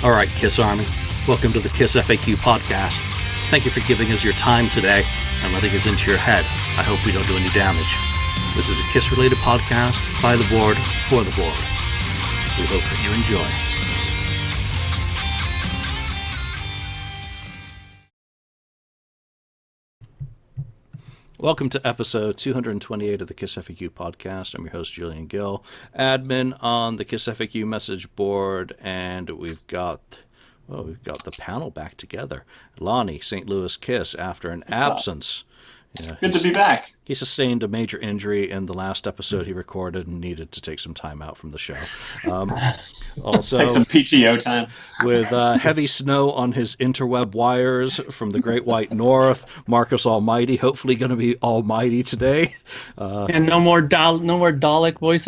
All right, Kiss Army, welcome to the KissFAQ Podcast. Thank you for giving us your time today and letting us into your head. I hope we don't do any damage. This is a Kiss-related podcast by the board, for the board. We hope that you enjoy. Welcome to episode 228 of the KissFAQ Podcast. I'm your host, Julian Gill, admin on the KissFAQ message board, and we've got the panel back together. Lonnie, St. Louis Kiss, after an absence. Yeah, good to be back. He sustained a major injury in the last episode he recorded and needed to take some time out from the show. Also, take some PTO time. With heavy snow on his interweb wires from the Great White North, Marcus Almighty, hopefully going to be almighty today. And no more Dalek voice.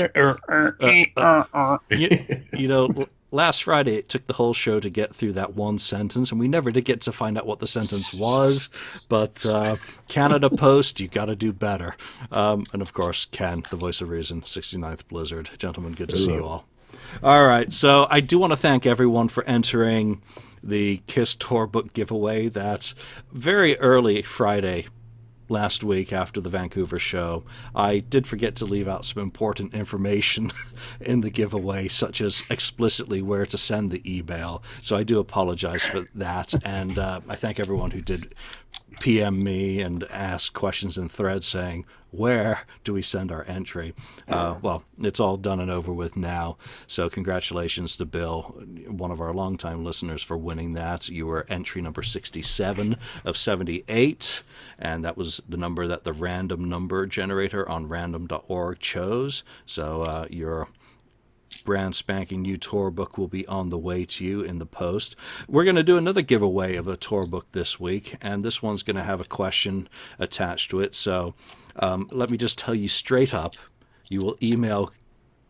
You know, last Friday it took the whole show to get through that one sentence, and we never did get to find out what the sentence was. But Canada Post, you got to do better. And of course, Ken, the voice of reason, 69th Blizzard. Gentlemen, good to see you all. All right, so I do want to thank everyone for entering the Kiss Tourbook giveaway. That's very early Friday last week after the Vancouver show. I did forget to leave out some important information in the giveaway, such as explicitly where to send the email. So I do apologize for that, and I thank everyone who did PM me and ask questions in threads saying, where do we send our entry? Well, it's all done and over with now. So congratulations to Bill, one of our longtime listeners, for winning that. You were entry number 67 of 78, and that was the number that the random number generator on random.org chose. So your brand spanking new tour book will be on the way to you in the post. We're going to do another giveaway of a tour book this week, and this one's going to have a question attached to it. So let me just tell you straight up, you will email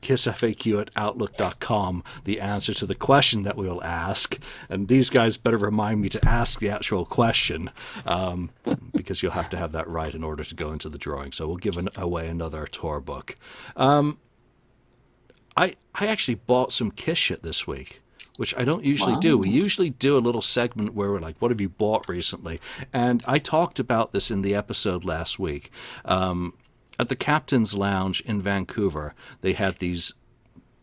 kissfaq@outlook.com the answer to the question that we will ask, and these guys better remind me to ask the actual question, because you'll have to have that right in order to go into the drawing. So we'll give away another tour book. I actually bought some Kiss shit this week, which I don't usually do. We usually do a little segment where we're like, what have you bought recently? And I talked about this in the episode last week. At the Captain's Lounge in Vancouver, they had these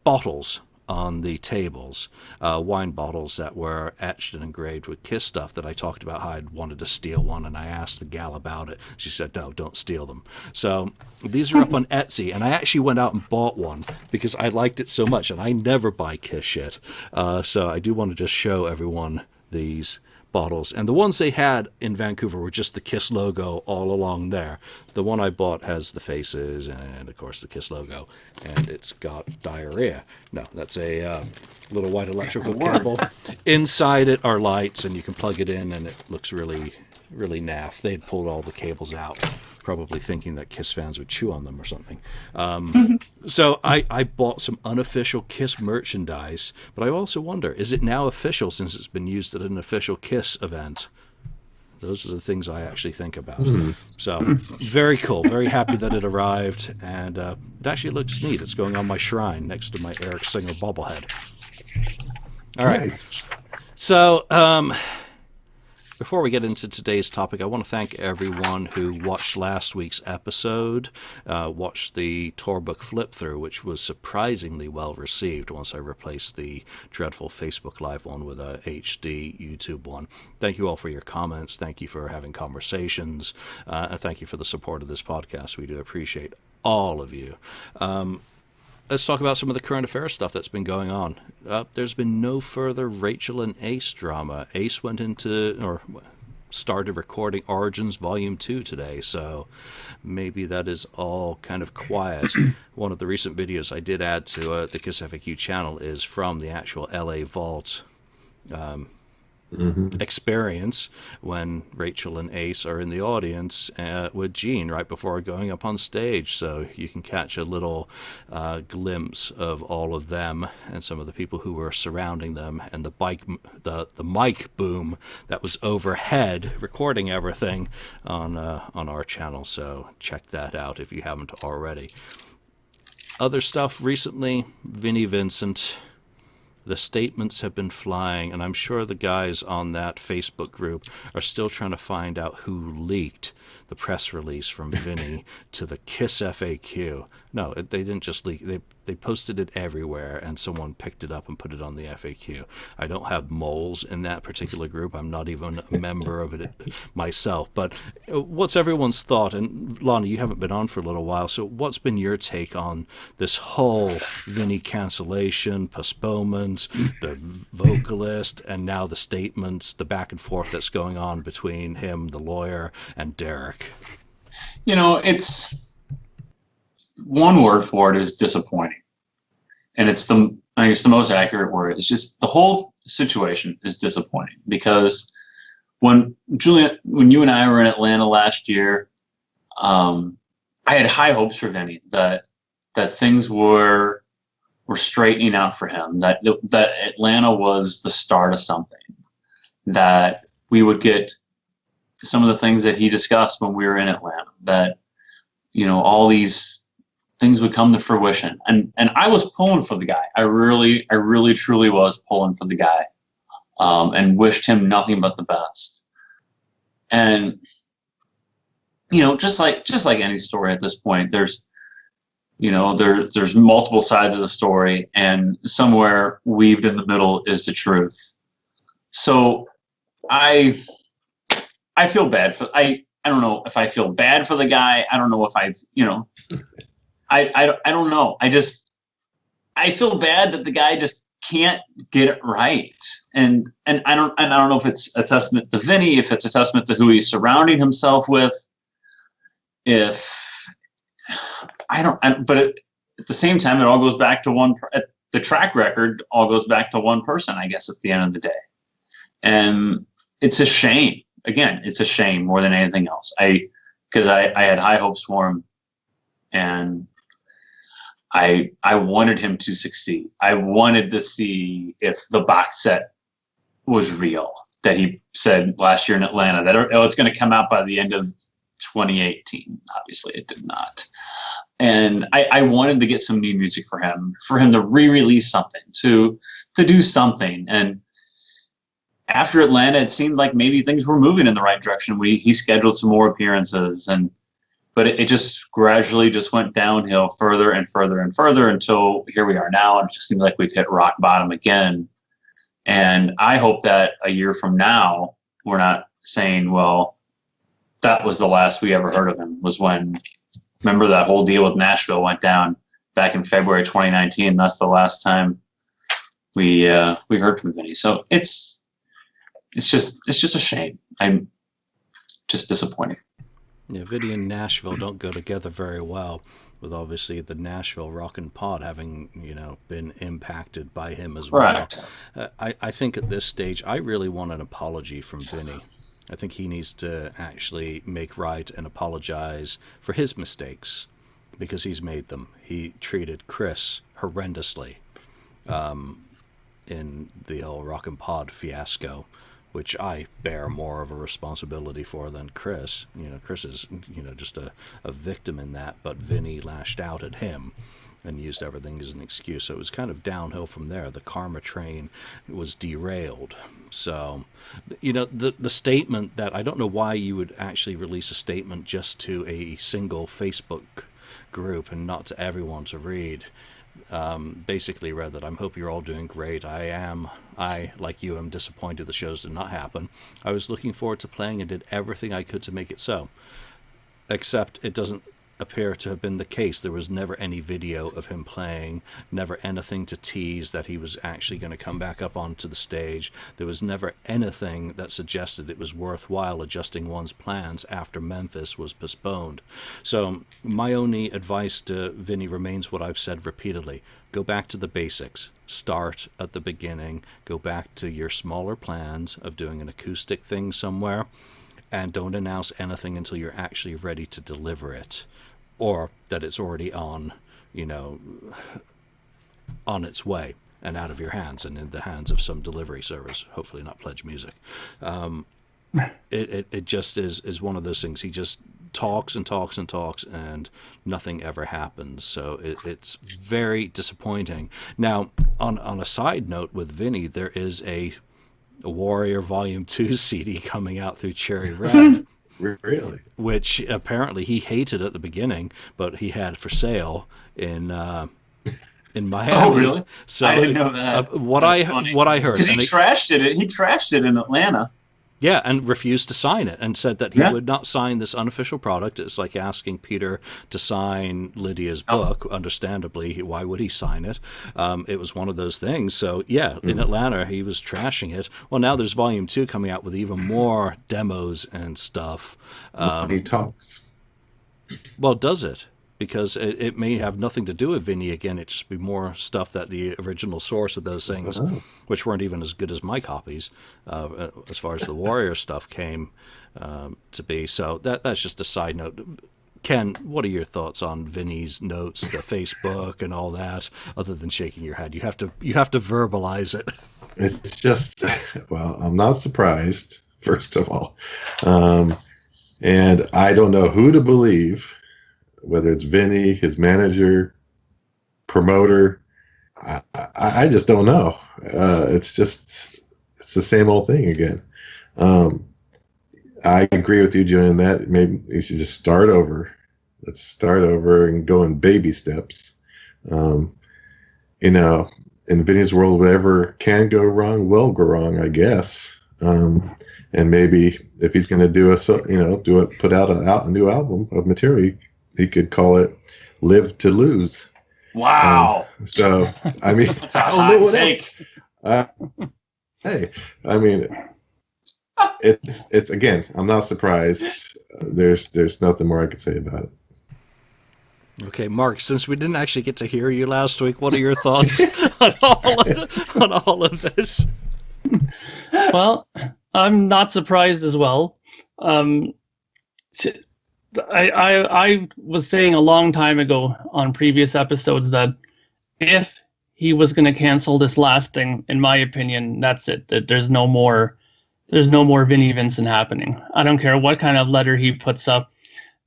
bottles on the tables, wine bottles that were etched and engraved with Kiss stuff that I talked about how I'd wanted to steal one, and I asked the gal about it. She said, no, don't steal them. So these are up on Etsy, and I actually went out and bought one because I liked it so much, and I never buy Kiss shit. So I do want to just show everyone these bottles. And the ones they had in Vancouver were just the Kiss logo all along there. The one I bought has the faces and, of course, the Kiss logo. And it's got diarrhea. No, that's a little white electrical cable. Inside it are lights, and you can plug it in, and it looks really, really naff. They'd pulled all the cables out, probably thinking that Kiss fans would chew on them or something. So I bought some unofficial Kiss merchandise, but I also wonder, is it now official since it's been used at an official Kiss event? Those are the things I actually think about. So very cool. Very happy that it arrived, and it actually looks neat. It's going on my shrine next to my Eric Singer bobblehead. All right. Nice. So before we get into today's topic, I want to thank everyone who watched last week's episode, watched the tour book flip through, which was surprisingly well received once I replaced the dreadful Facebook Live one with a HD YouTube one. Thank you all for your comments. Thank you for having conversations. And thank you for the support of this podcast. We do appreciate all of you. Let's talk about some of the current affairs stuff that's been going on. There's been no further Rachel and Ace drama. Ace started recording Origins Volume 2 today, so maybe that is all kind of quiet. One of the recent videos I did add to the KissFAQ channel is from the actual LA Vault experience when Rachel and Ace are in the audience with Gene right before going up on stage. So you can catch a little glimpse of all of them and some of the people who were surrounding them, and the mic boom that was overhead recording everything on our channel. So check that out if you haven't already. Other stuff recently, Vinnie Vincent The statements have been flying, and I'm sure the guys on that Facebook group are still trying to find out who leaked the press release from Vinny to the KissFAQ. No, they didn't just leak. They posted it everywhere, and someone picked it up and put it on the FAQ. I don't have moles in that particular group. I'm not even a member of it myself. But what's everyone's thought? And Lonnie, you haven't been on for a little while, so what's been your take on this whole Vinny cancellation, postponement, the vocalist, and now the statements, the back and forth that's going on between him, the lawyer, and Derek? It's one word for it is disappointing. And I think it's the most accurate word. It's just the whole situation is disappointing, because when Julian, when you and I were in Atlanta last year, I had high hopes for Vinny that things were straightening out for him, that Atlanta was the start of something, that we would get some of the things that he discussed when we were in Atlanta, that, all these things would come to fruition. And I was pulling for the guy. I really truly was pulling for the guy, and wished him nothing but the best. And, just like any story at this point, there's multiple sides of the story, and somewhere weaved in the middle is the truth. So I feel bad for, I don't know if I feel bad for the guy. I don't know if I don't know. I feel bad that the guy just can't get it right. And I don't know if it's a testament to Vinny, if it's a testament to who he's surrounding himself with. But at the same time, it all goes back to the track record all goes back to one person, I guess, at the end of the day. And it's a shame. Again, it's a shame more than anything else. Because I had high hopes for him, and I wanted him to succeed. I wanted to see if the box set was real that he said last year in Atlanta, that it's going to come out by the end of 2018. Obviously, it did not. And I wanted to get some new music for him to re-release something, to do something. And after Atlanta, it seemed like maybe things were moving in the right direction. He scheduled some more appearances, but it just gradually just went downhill further and further and further until here we are now. And it just seems like we've hit rock bottom again. And I hope that a year from now, we're not saying, well, that was the last we ever heard of him, was when, remember that whole deal with Nashville went down back in February 2019. That's the last time we heard from Vinny. So it's just a shame. I'm just disappointed. Yeah, Vinny and Nashville don't go together very well, with obviously the Nashville Rockin' Pod having, been impacted by him as well. Right. I think at this stage, I really want an apology from Vinny. I think he needs to actually make right and apologize for his mistakes, because he's made them. He treated Chris horrendously in the whole Rockin' Pod fiasco, which I bear more of a responsibility for than Chris. Chris is, just a victim in that, but Vinny lashed out at him and used everything as an excuse. So it was kind of downhill from there. The karma train was derailed. So, the statement that, I don't know why you would actually release a statement just to a single Facebook group and not to everyone to read. Basically read that, I hope you're all doing great. I, like you, am disappointed the shows did not happen. I was looking forward to playing and did everything I could to make it so. Except it doesn't appear to have been the case. There was never any video of him playing, never anything to tease that he was actually going to come back up onto the stage. There was never anything that suggested it was worthwhile adjusting one's plans after Memphis was postponed. So my only advice to Vinny remains what I've said repeatedly. Go back to the basics. Start at the beginning. Go back to your smaller plans of doing an acoustic thing somewhere, and don't announce anything until you're actually ready to deliver it, or that it's already on its way and out of your hands and in the hands of some delivery service, hopefully not Pledge Music. It just is one of those things. He just talks and talks and talks, and nothing ever happens. So it's very disappointing. Now, on a side note with Vinny, there is a Warrior Volume 2 CD coming out through Cherry Red. Really? Which apparently he hated at the beginning, but he had for sale in Miami. Oh, really? So I didn't know that. What I heard, because he trashed it. He trashed it in Atlanta. Yeah, and refused to sign it, and said that he would not sign this unofficial product. It's like asking Peter to sign Lydia's book. Understandably, why would he sign it? It was one of those things. So, in Atlanta, he was trashing it. Well, now there's Volume 2 coming out with even more demos and stuff. He talks. Well, does it? Because it may have nothing to do with Vinny again. It just be more stuff that the original source of those things, which weren't even as good as my copies, as far as the Warrior stuff came to be. So that's just a side note. Ken, what are your thoughts on Vinny's notes, the Facebook, and all that? Other than shaking your head, you have to verbalize it. It's just, well, I'm not surprised. First of all, and I don't know who to believe. Whether it's Vinny, his manager, promoter, I just don't know. It's the same old thing again. I agree with you, Julian, that maybe you should just start over. Let's start over and go in baby steps. In Vinny's world, whatever can go wrong will go wrong, I guess. And maybe if he's going to put out a new album of material, he could call it "Live to Lose." Wow! So I mean, that's a hot take. Hey, I mean, it's again. I'm not surprised. There's nothing more I could say about it. Okay, Mark. Since we didn't actually get to hear you last week, what are your thoughts on all of this? Well, I'm not surprised as well. I was saying a long time ago on previous episodes that if he was going to cancel this last thing, in my opinion, that's it. That there's no more Vinnie Vincent happening. I don't care what kind of letter he puts up.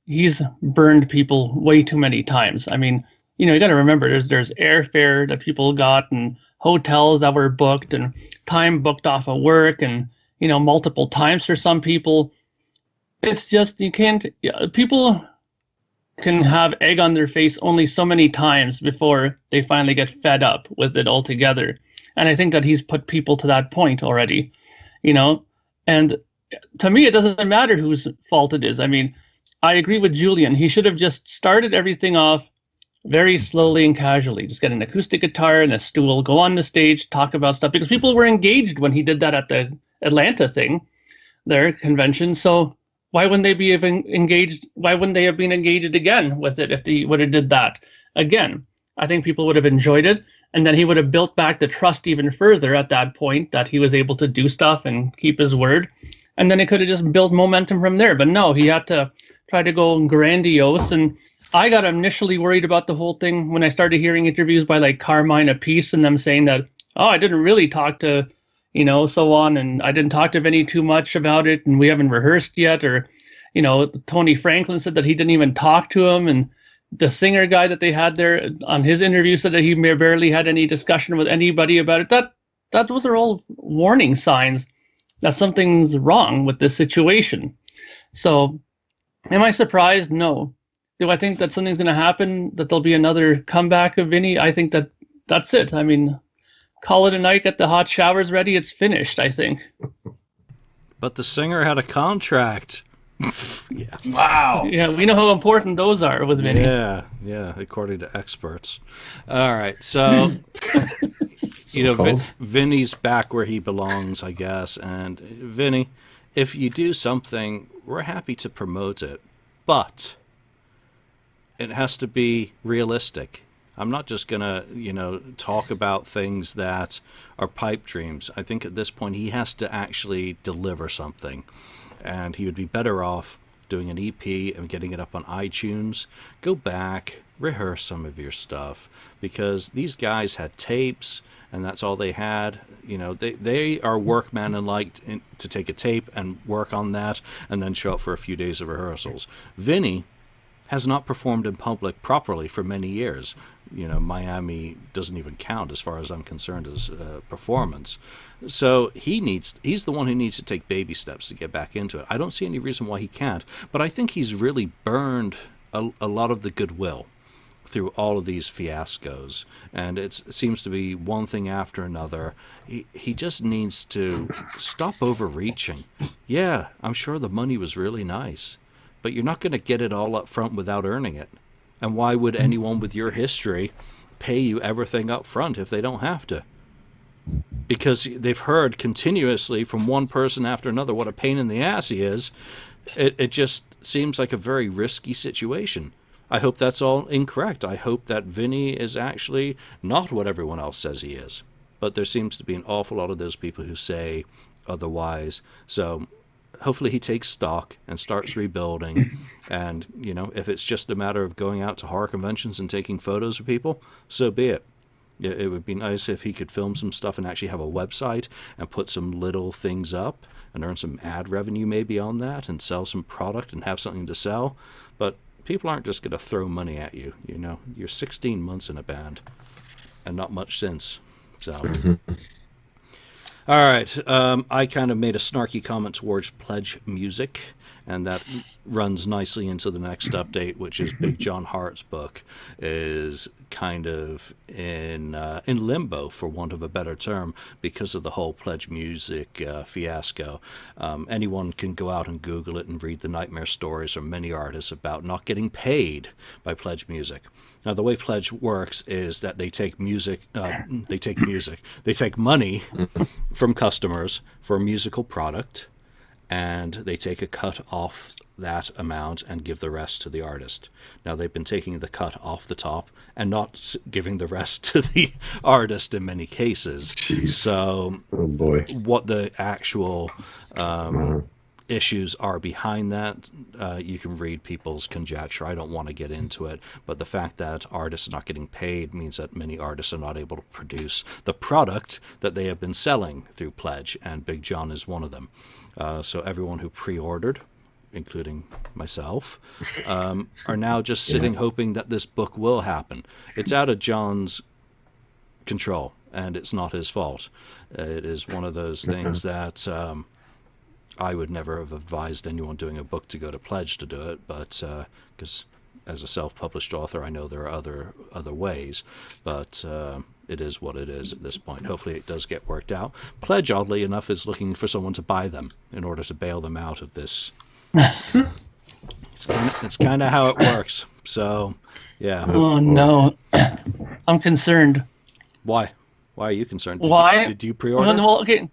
He's burned people way too many times. I mean, you got to remember there's airfare that people got and hotels that were booked and time booked off of work and multiple times for some people. It's just people can have egg on their face only so many times before they finally get fed up with it altogether. And I think that he's put people to that point already, and to me, it doesn't matter whose fault it is. I mean, I agree with Julian. He should have just started everything off very slowly and casually. Just get an acoustic guitar and a stool, go on the stage, talk about stuff, because people were engaged when he did that at the Atlanta thing, their convention. So why wouldn't they be even engaged? Why wouldn't they have been engaged again with it if they would have did that again? I think people would have enjoyed it, and then he would have built back the trust even further at that point that he was able to do stuff and keep his word, and then it could have just built momentum from there. But no, he had to try to go grandiose, and I got initially worried about the whole thing when I started hearing interviews by like Carmine Appice and them saying that, I didn't really talk to so on, and I didn't talk to Vinny too much about it, and we haven't rehearsed yet, or, Tony Franklin said that he didn't even talk to him, and the singer guy that they had there on his interview said that he barely had any discussion with anybody about it. Those are all warning signs that something's wrong with this situation. So, am I surprised? No. Do I think that something's going to happen, that there'll be another comeback of Vinny? I think that's it. I mean, call it a night, get the hot showers ready, it's finished, I think. But the singer had a contract. Yeah. Wow. Yeah, we know how important those are with Vinny. Yeah, according to experts. All right, so Vinny's back where he belongs, I guess. And Vinny, if you do something, we're happy to promote it, but it has to be realistic. I'm not just going to, talk about things that are pipe dreams. I think at this point he has to actually deliver something. And he would be better off doing an EP and getting it up on iTunes. Go back, rehearse some of your stuff. Because these guys had tapes and that's all they had. You know, they are workmanlike to take a tape and work on that and then show up for a few days of rehearsals. Vinny has not performed in public properly for many years. You know, Miami doesn't even count as far as I'm concerned as performance. So he's the one who needs to take baby steps to get back into it. I don't see any reason why he can't, but I think he's really burned a lot of the goodwill through all of these fiascos, and it seems to be one thing after another. He just needs to stop overreaching. Yeah, I'm sure the money was really nice, but you're not going to get it all up front without earning it. And why would anyone with your history pay you everything up front if they don't have to? Because they've heard continuously from one person after another what a pain in the ass he is. It just seems like a very risky situation. I hope that's all incorrect. I hope that Vinny is actually not what everyone else says he is. But there seems to be an awful lot of those people who say otherwise. So hopefully he takes stock and starts rebuilding. And, you know, if it's just a matter of going out to horror conventions and taking photos of people, so be it. It would be nice if he could film some stuff and actually have a website and put some little things up and earn some ad revenue maybe on that and sell some product and have something to sell. But people aren't just going to throw money at you. You know, you're 16 months in a band and not much since. So, all right. I kind of made a snarky comment towards Pledge Music, and that runs nicely into the next update, which is Big John Hart's book is kind of in limbo, for want of a better term, because of the whole Pledge Music fiasco. Anyone can go out and Google it and read the nightmare stories from many artists about not getting paid by Pledge Music. Now, the way Pledge works is that they take money from customers for a musical product, and they take a cut off that amount and give the rest to the artist. Now, they've been taking the cut off the top and not giving the rest to the artist in many cases. Jeez. So, oh boy, what the actual issues are behind that, you can read people's conjecture. I don't want to get into it, but the fact that artists are not getting paid means that many artists are not able to produce the product that they have been selling through Pledge, and Big John is one of them. So everyone who pre-ordered, including myself, are now just sitting hoping that this book will happen. It's out of John's control, and it's not his fault. It is one of those things that I would never have advised anyone doing a book to go to Pledge to do it, but because as a self-published author, I know there are other ways, but it is what it is at this point. Hopefully it does get worked out. Pledge, oddly enough, is looking for someone to buy them in order to bail them out of this. It's kind of how it works. So, yeah. Oh, no. I'm concerned. Why? Why are you concerned? Why? Did you pre-order? Well, okay.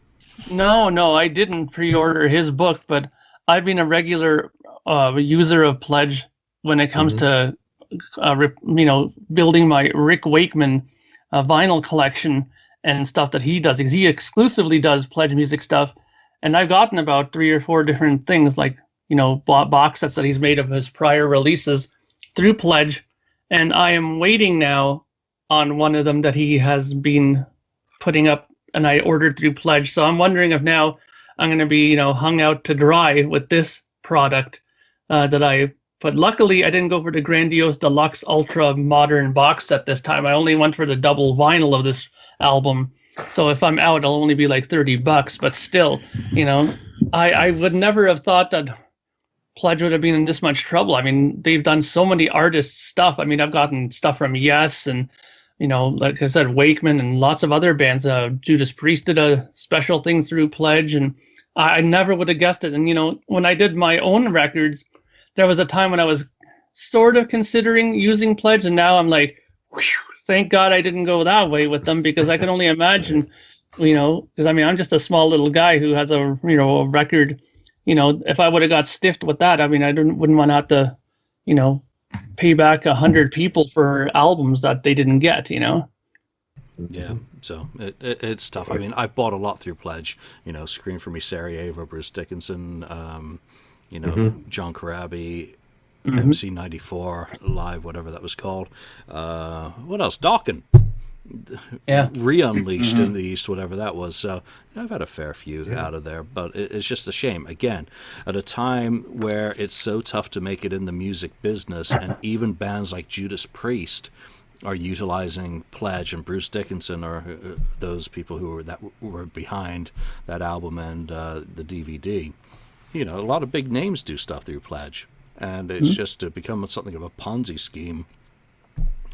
No, I didn't pre-order his book, but I've been a regular user of Pledge when it comes to, building my Rick Wakeman vinyl collection and stuff that he does, because he exclusively does Pledge Music stuff. And I've gotten about 3 or 4 different things, like, box sets that he's made of his prior releases through Pledge. And I am waiting now on one of them that he has been putting up, and I ordered through Pledge. So I'm wondering if now I'm going to be, hung out to dry with this product that I put. Luckily, I didn't go for the grandiose deluxe ultra modern box set this time. I only went for the double vinyl of this album. So if I'm out, it'll only be like $30. But still, I would never have thought that Pledge would have been in this much trouble. I mean, they've done so many artist stuff. I mean, I've gotten stuff from Yes and, like I said, Wakeman and lots of other bands. Judas Priest did a special thing through Pledge, and I never would have guessed it. And, when I did my own records, there was a time when I was sort of considering using Pledge, and now I'm like, whew, thank God I didn't go that way with them, because I can only imagine, because I'm just a small little guy who has a record. If I would have got stiffed with that, I wouldn't want to have to, pay back 100 people for albums that they didn't get, Yeah, so it's tough. I've bought a lot through Pledge, Scream for Me, Sarajevo, Bruce Dickinson, John Corabi, MC94 Live, whatever that was called. What else? Dawkins. re-unleashed in the East, whatever that was. So I've had a fair few out of there, but it's just a shame. Again, at a time where it's so tough to make it in the music business, and even bands like Judas Priest are utilizing Pledge, and Bruce Dickinson are those people who were behind that album and the DVD. A lot of big names do stuff through Pledge, and it's just become something of a Ponzi scheme,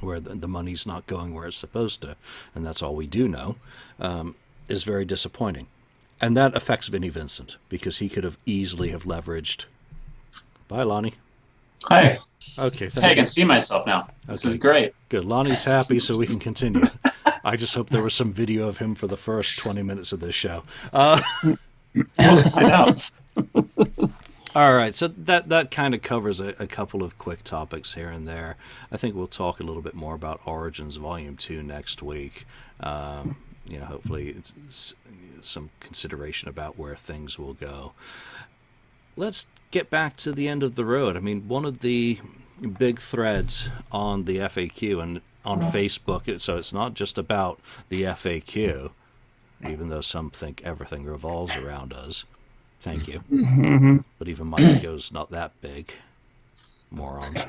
where the money's not going where it's supposed to, and that's all we do know, is very disappointing. And that affects Vinnie Vincent, because he could have easily have leveraged... Bye, Lonnie. Hi. Okay, I can see myself now. This is great. Good. Lonnie's happy, so we can continue. I just hope there was some video of him for the first 20 minutes of this show. I know. All right, so that kind of covers a couple of quick topics here and there. I think we'll talk a little bit more about Origins Volume 2 next week. Hopefully it's some consideration about where things will go. Let's get back to the end of the road. I mean, one of the big threads on the FAQ and on Facebook, so it's not just about the FAQ, even though some think everything revolves around us. Thank you. Mm-hmm. But even my ego's not that big. Morons.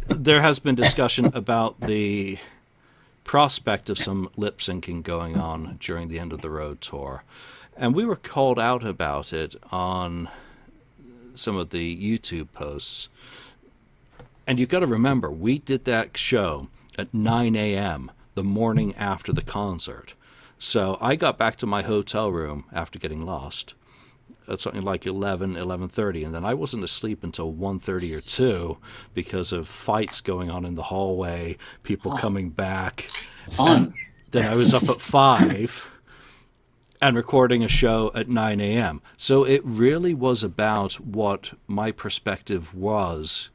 There has been discussion about the prospect of some lip syncing going on during the End of the Road tour. And we were called out about it on some of the YouTube posts. And you've got to remember, we did that show at 9 a.m. the morning after the concert. So I got back to my hotel room after getting lost at something like 11:30, and then I wasn't asleep until 1:30 or 2 because of fights going on in the hallway, people coming back. Fun. Then I was up at 5 and recording a show at 9 a.m. So it really was about what my perspective was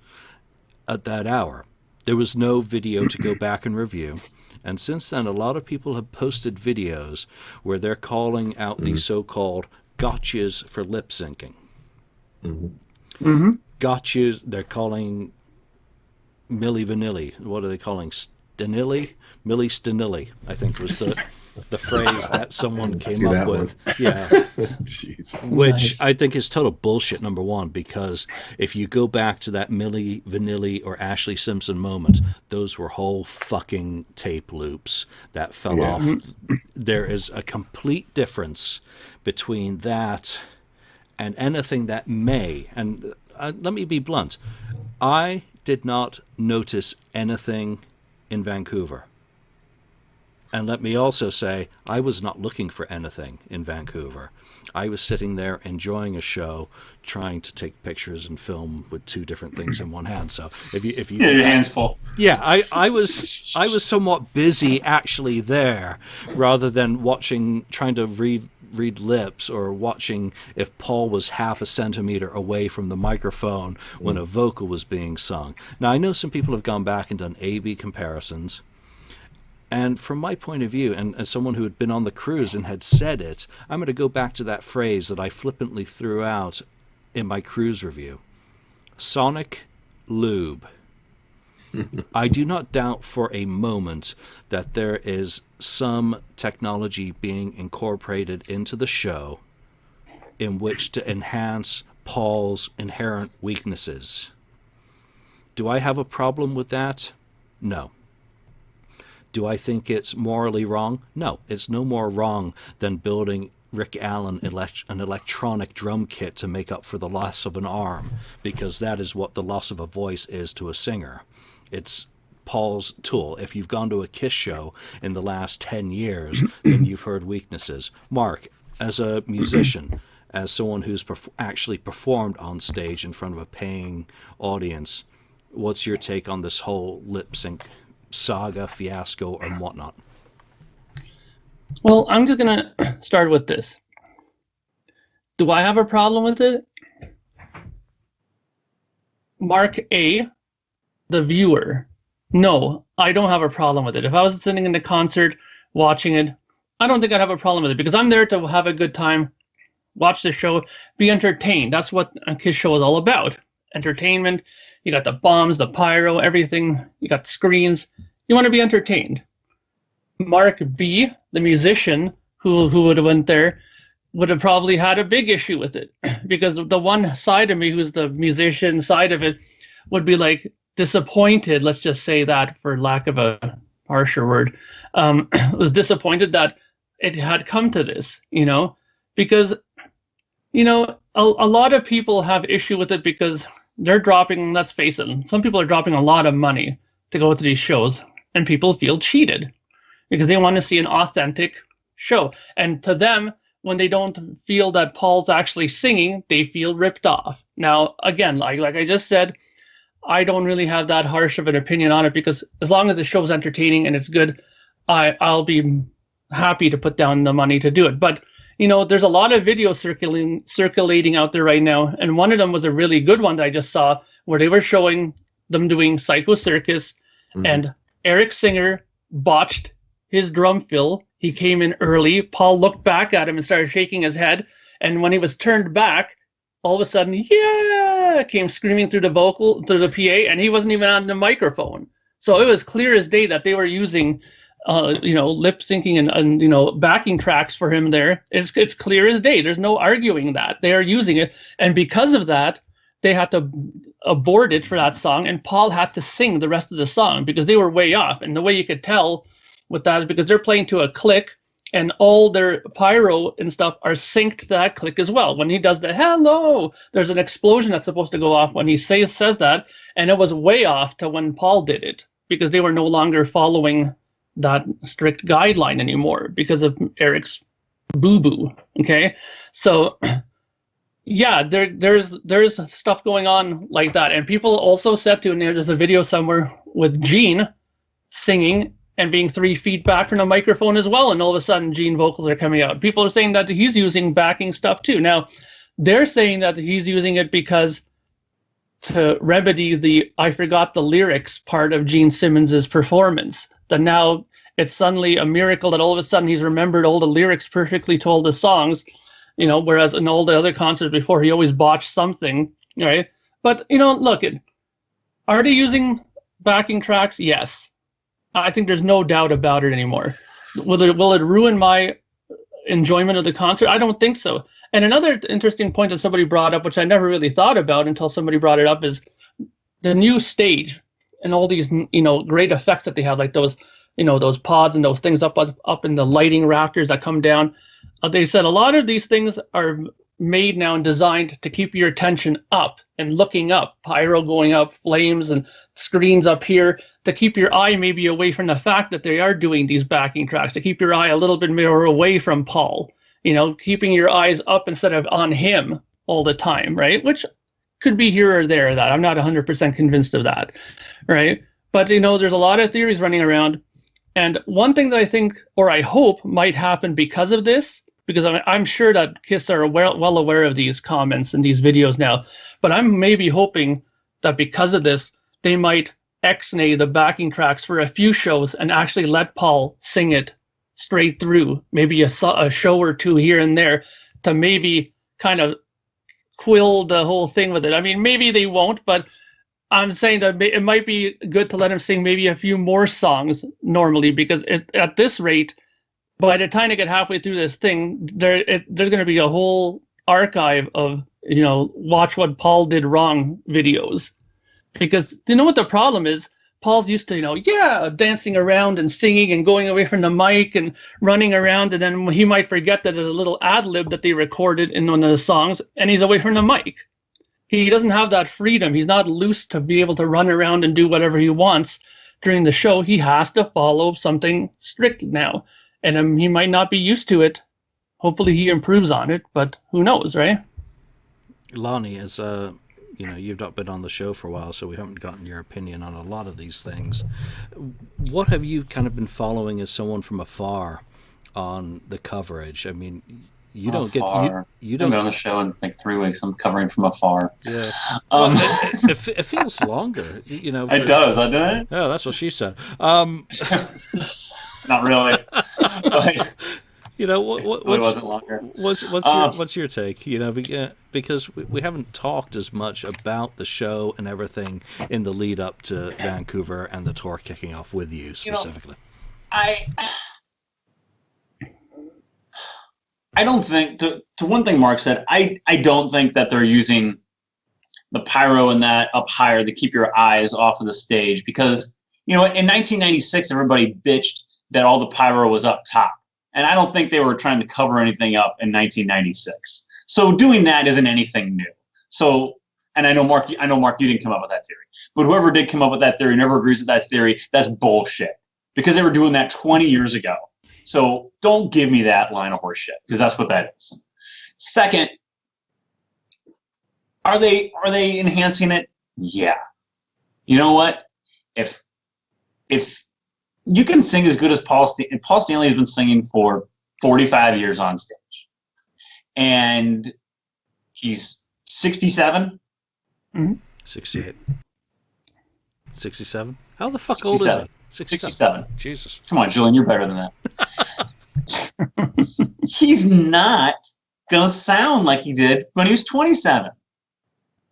at that hour. There was no video to go back and review. And since then, a lot of people have posted videos where they're calling out these so-called gotchas for lip syncing. Gotchas, they're calling Milli Vanilli. What are they calling? Stanilli? Milli Stanilli, I think was the phrase that someone came up with. Yeah. Jeez. Which Nice. I think is total bullshit, number one, because if you go back to that Milli Vanilli or Ashley Simpson moment, those were whole fucking tape loops that fell off. There is a complete difference between that and anything that may, and let me be blunt, I did not notice anything in Vancouver. And let me also say, I was not looking for anything in Vancouver. I was sitting there enjoying a show, trying to take pictures and film with two different things in one hand. So if you Your hands full. yeah, I was somewhat busy actually there, rather than trying to read lips, or watching if Paul was half a centimeter away from the microphone when a vocal was being sung. Now, I know some people have gone back and done A/B comparisons. And from my point of view, and as someone who had been on the cruise and had said it, I'm going to go back to that phrase that I flippantly threw out in my cruise review. Sonic lube. I do not doubt for a moment that there is some technology being incorporated into the show in which to enhance Paul's inherent weaknesses. Do I have a problem with that? No. Do I think it's morally wrong? No, it's no more wrong than building Rick Allen an electronic drum kit to make up for the loss of an arm, because that is what the loss of a voice is to a singer. It's Paul's tool. If you've gone to a Kiss show in the last 10 years, then you've heard weaknesses. Mark, as a musician, as someone who's actually performed on stage in front of a paying audience, what's your take on this whole lip sync saga, fiasco, and whatnot? Well, I'm just going to start with this. Do I have a problem with it? Mark A, the viewer. No, I don't have a problem with it. If I was sitting in the concert watching it, I don't think I'd have a problem with it, because I'm there to have a good time, watch the show, be entertained. That's what a Kiss show is all about. Entertainment. You got the bombs, the pyro, everything. You got screens. You want to be entertained. Mark B, the musician who would have went there, would have probably had a big issue with it, because the one side of me who's the musician side of it would be like disappointed, let's just say that for lack of a harsher word, was disappointed that it had come to this, because, a lot of people have issue with it because they're dropping, let's face it, some people are dropping a lot of money to go to these shows, and people feel cheated because they want to see an authentic show. And to them, when they don't feel that Paul's actually singing, they feel ripped off. Now, again, like I just said, I don't really have that harsh of an opinion on it, because as long as the show's entertaining and it's good, I'll be happy to put down the money to do it. But, there's a lot of videos circulating out there right now, and one of them was a really good one that I just saw, where they were showing them doing Psycho Circus, and Eric Singer botched his drum fill. He came in early. Paul looked back at him and started shaking his head. And when he was turned back, all of a sudden, yeah, came screaming through the PA, and he wasn't even on the microphone. So it was clear as day that they were using, lip syncing and backing tracks for him there. It's clear as day. There's no arguing that. They are using it. And because of that, they had to abort it for that song, and Paul had to sing the rest of the song because they were way off. And the way you could tell with that is because they're playing to a click, and all their pyro and stuff are synced to that click as well. When he does the hello, there's an explosion that's supposed to go off when he says that, and it was way off to when Paul did it, because they were no longer following that strict guideline anymore because of Eric's boo-boo. Okay, so yeah, there's stuff going on like that, and people also said to, and there's a video somewhere with Gene singing and being 3 feet back from the microphone as well, and all of a sudden Gene vocals are coming out. People are saying that he's using backing stuff too. Now, they're saying that he's using it because to remedy the I forgot the lyrics part of Gene Simmons's performance. That now it's suddenly a miracle that all of a sudden he's remembered all the lyrics perfectly to all the songs, whereas in all the other concerts before he always botched something, right? But, look, are they using backing tracks? Yes. I think there's no doubt about it anymore. Will it ruin my enjoyment of the concert? I don't think so. And another interesting point that somebody brought up, which I never really thought about until somebody brought it up, is the new stage and all these, great effects that they have, like those, those pods and those things up in the lighting rafters that come down. They said a lot of these things are made now and designed to keep your attention up and looking up, pyro going up, flames and screens up here, to keep your eye maybe away from the fact that they are doing these backing tracks, to keep your eye a little bit more away from Paul, keeping your eyes up instead of on him all the time, right? Which could be here or there, that I'm not 100% convinced of that, right? But, there's a lot of theories running around. And one thing that I think, or I hope, might happen because of this, because I'm sure that KISS are well aware of these comments and these videos now, but I'm maybe hoping that because of this, they might X-nay the backing tracks for a few shows and actually let Paul sing it straight through, maybe a show or two here and there, to maybe kind of quill the whole thing with it. I mean, maybe they won't, but I'm saying that it might be good to let him sing maybe a few more songs normally, because at this rate, by the time they get halfway through this thing, there's going to be a whole archive of, watch what Paul did wrong videos. Because do you know what the problem is? Paul's used to, dancing around and singing and going away from the mic and running around, and then he might forget that there's a little ad-lib that they recorded in one of the songs, and he's away from the mic. He doesn't have that freedom. He's not loose to be able to run around and do whatever he wants during the show. He has to follow something strict now. And he might not be used to it. Hopefully he improves on it, but who knows, right? Lonnie, as you've not been on the show for a while, so we haven't gotten your opinion on a lot of these things. What have you kind of been following as someone from afar on the coverage? I mean, you don't get you don't been on the show in like 3 weeks. I'm covering from afar. Yeah, it feels longer. It does, doesn't it? Oh, that's what she said. Not really. You know, wasn't longer. What's your take? You know, because we haven't talked as much about the show and everything in the lead up to Vancouver and the tour kicking off with you specifically. I don't think to one thing Mark said. I don't think that they're using the pyro and that up higher to keep your eyes off of the stage, because in 1996 everybody bitched that all the pyro was up top. And I don't think they were trying to cover anything up in 1996. So doing that isn't anything new. So, and I know Mark, you didn't come up with that theory, but whoever did come up with that theory never agrees with that theory. That's bullshit, because they were doing that 20 years ago. So don't give me that line of horse shit, because that's what that is. Second, are they enhancing it? Yeah. You know what? If you can sing as good as Paul Stanley has been singing for 45 years on stage, and he's 67. 68. 67? How the fuck 67. old is he? 67. Jesus. Come on, Julian, you're better than that. He's not going to sound like he did when he was 27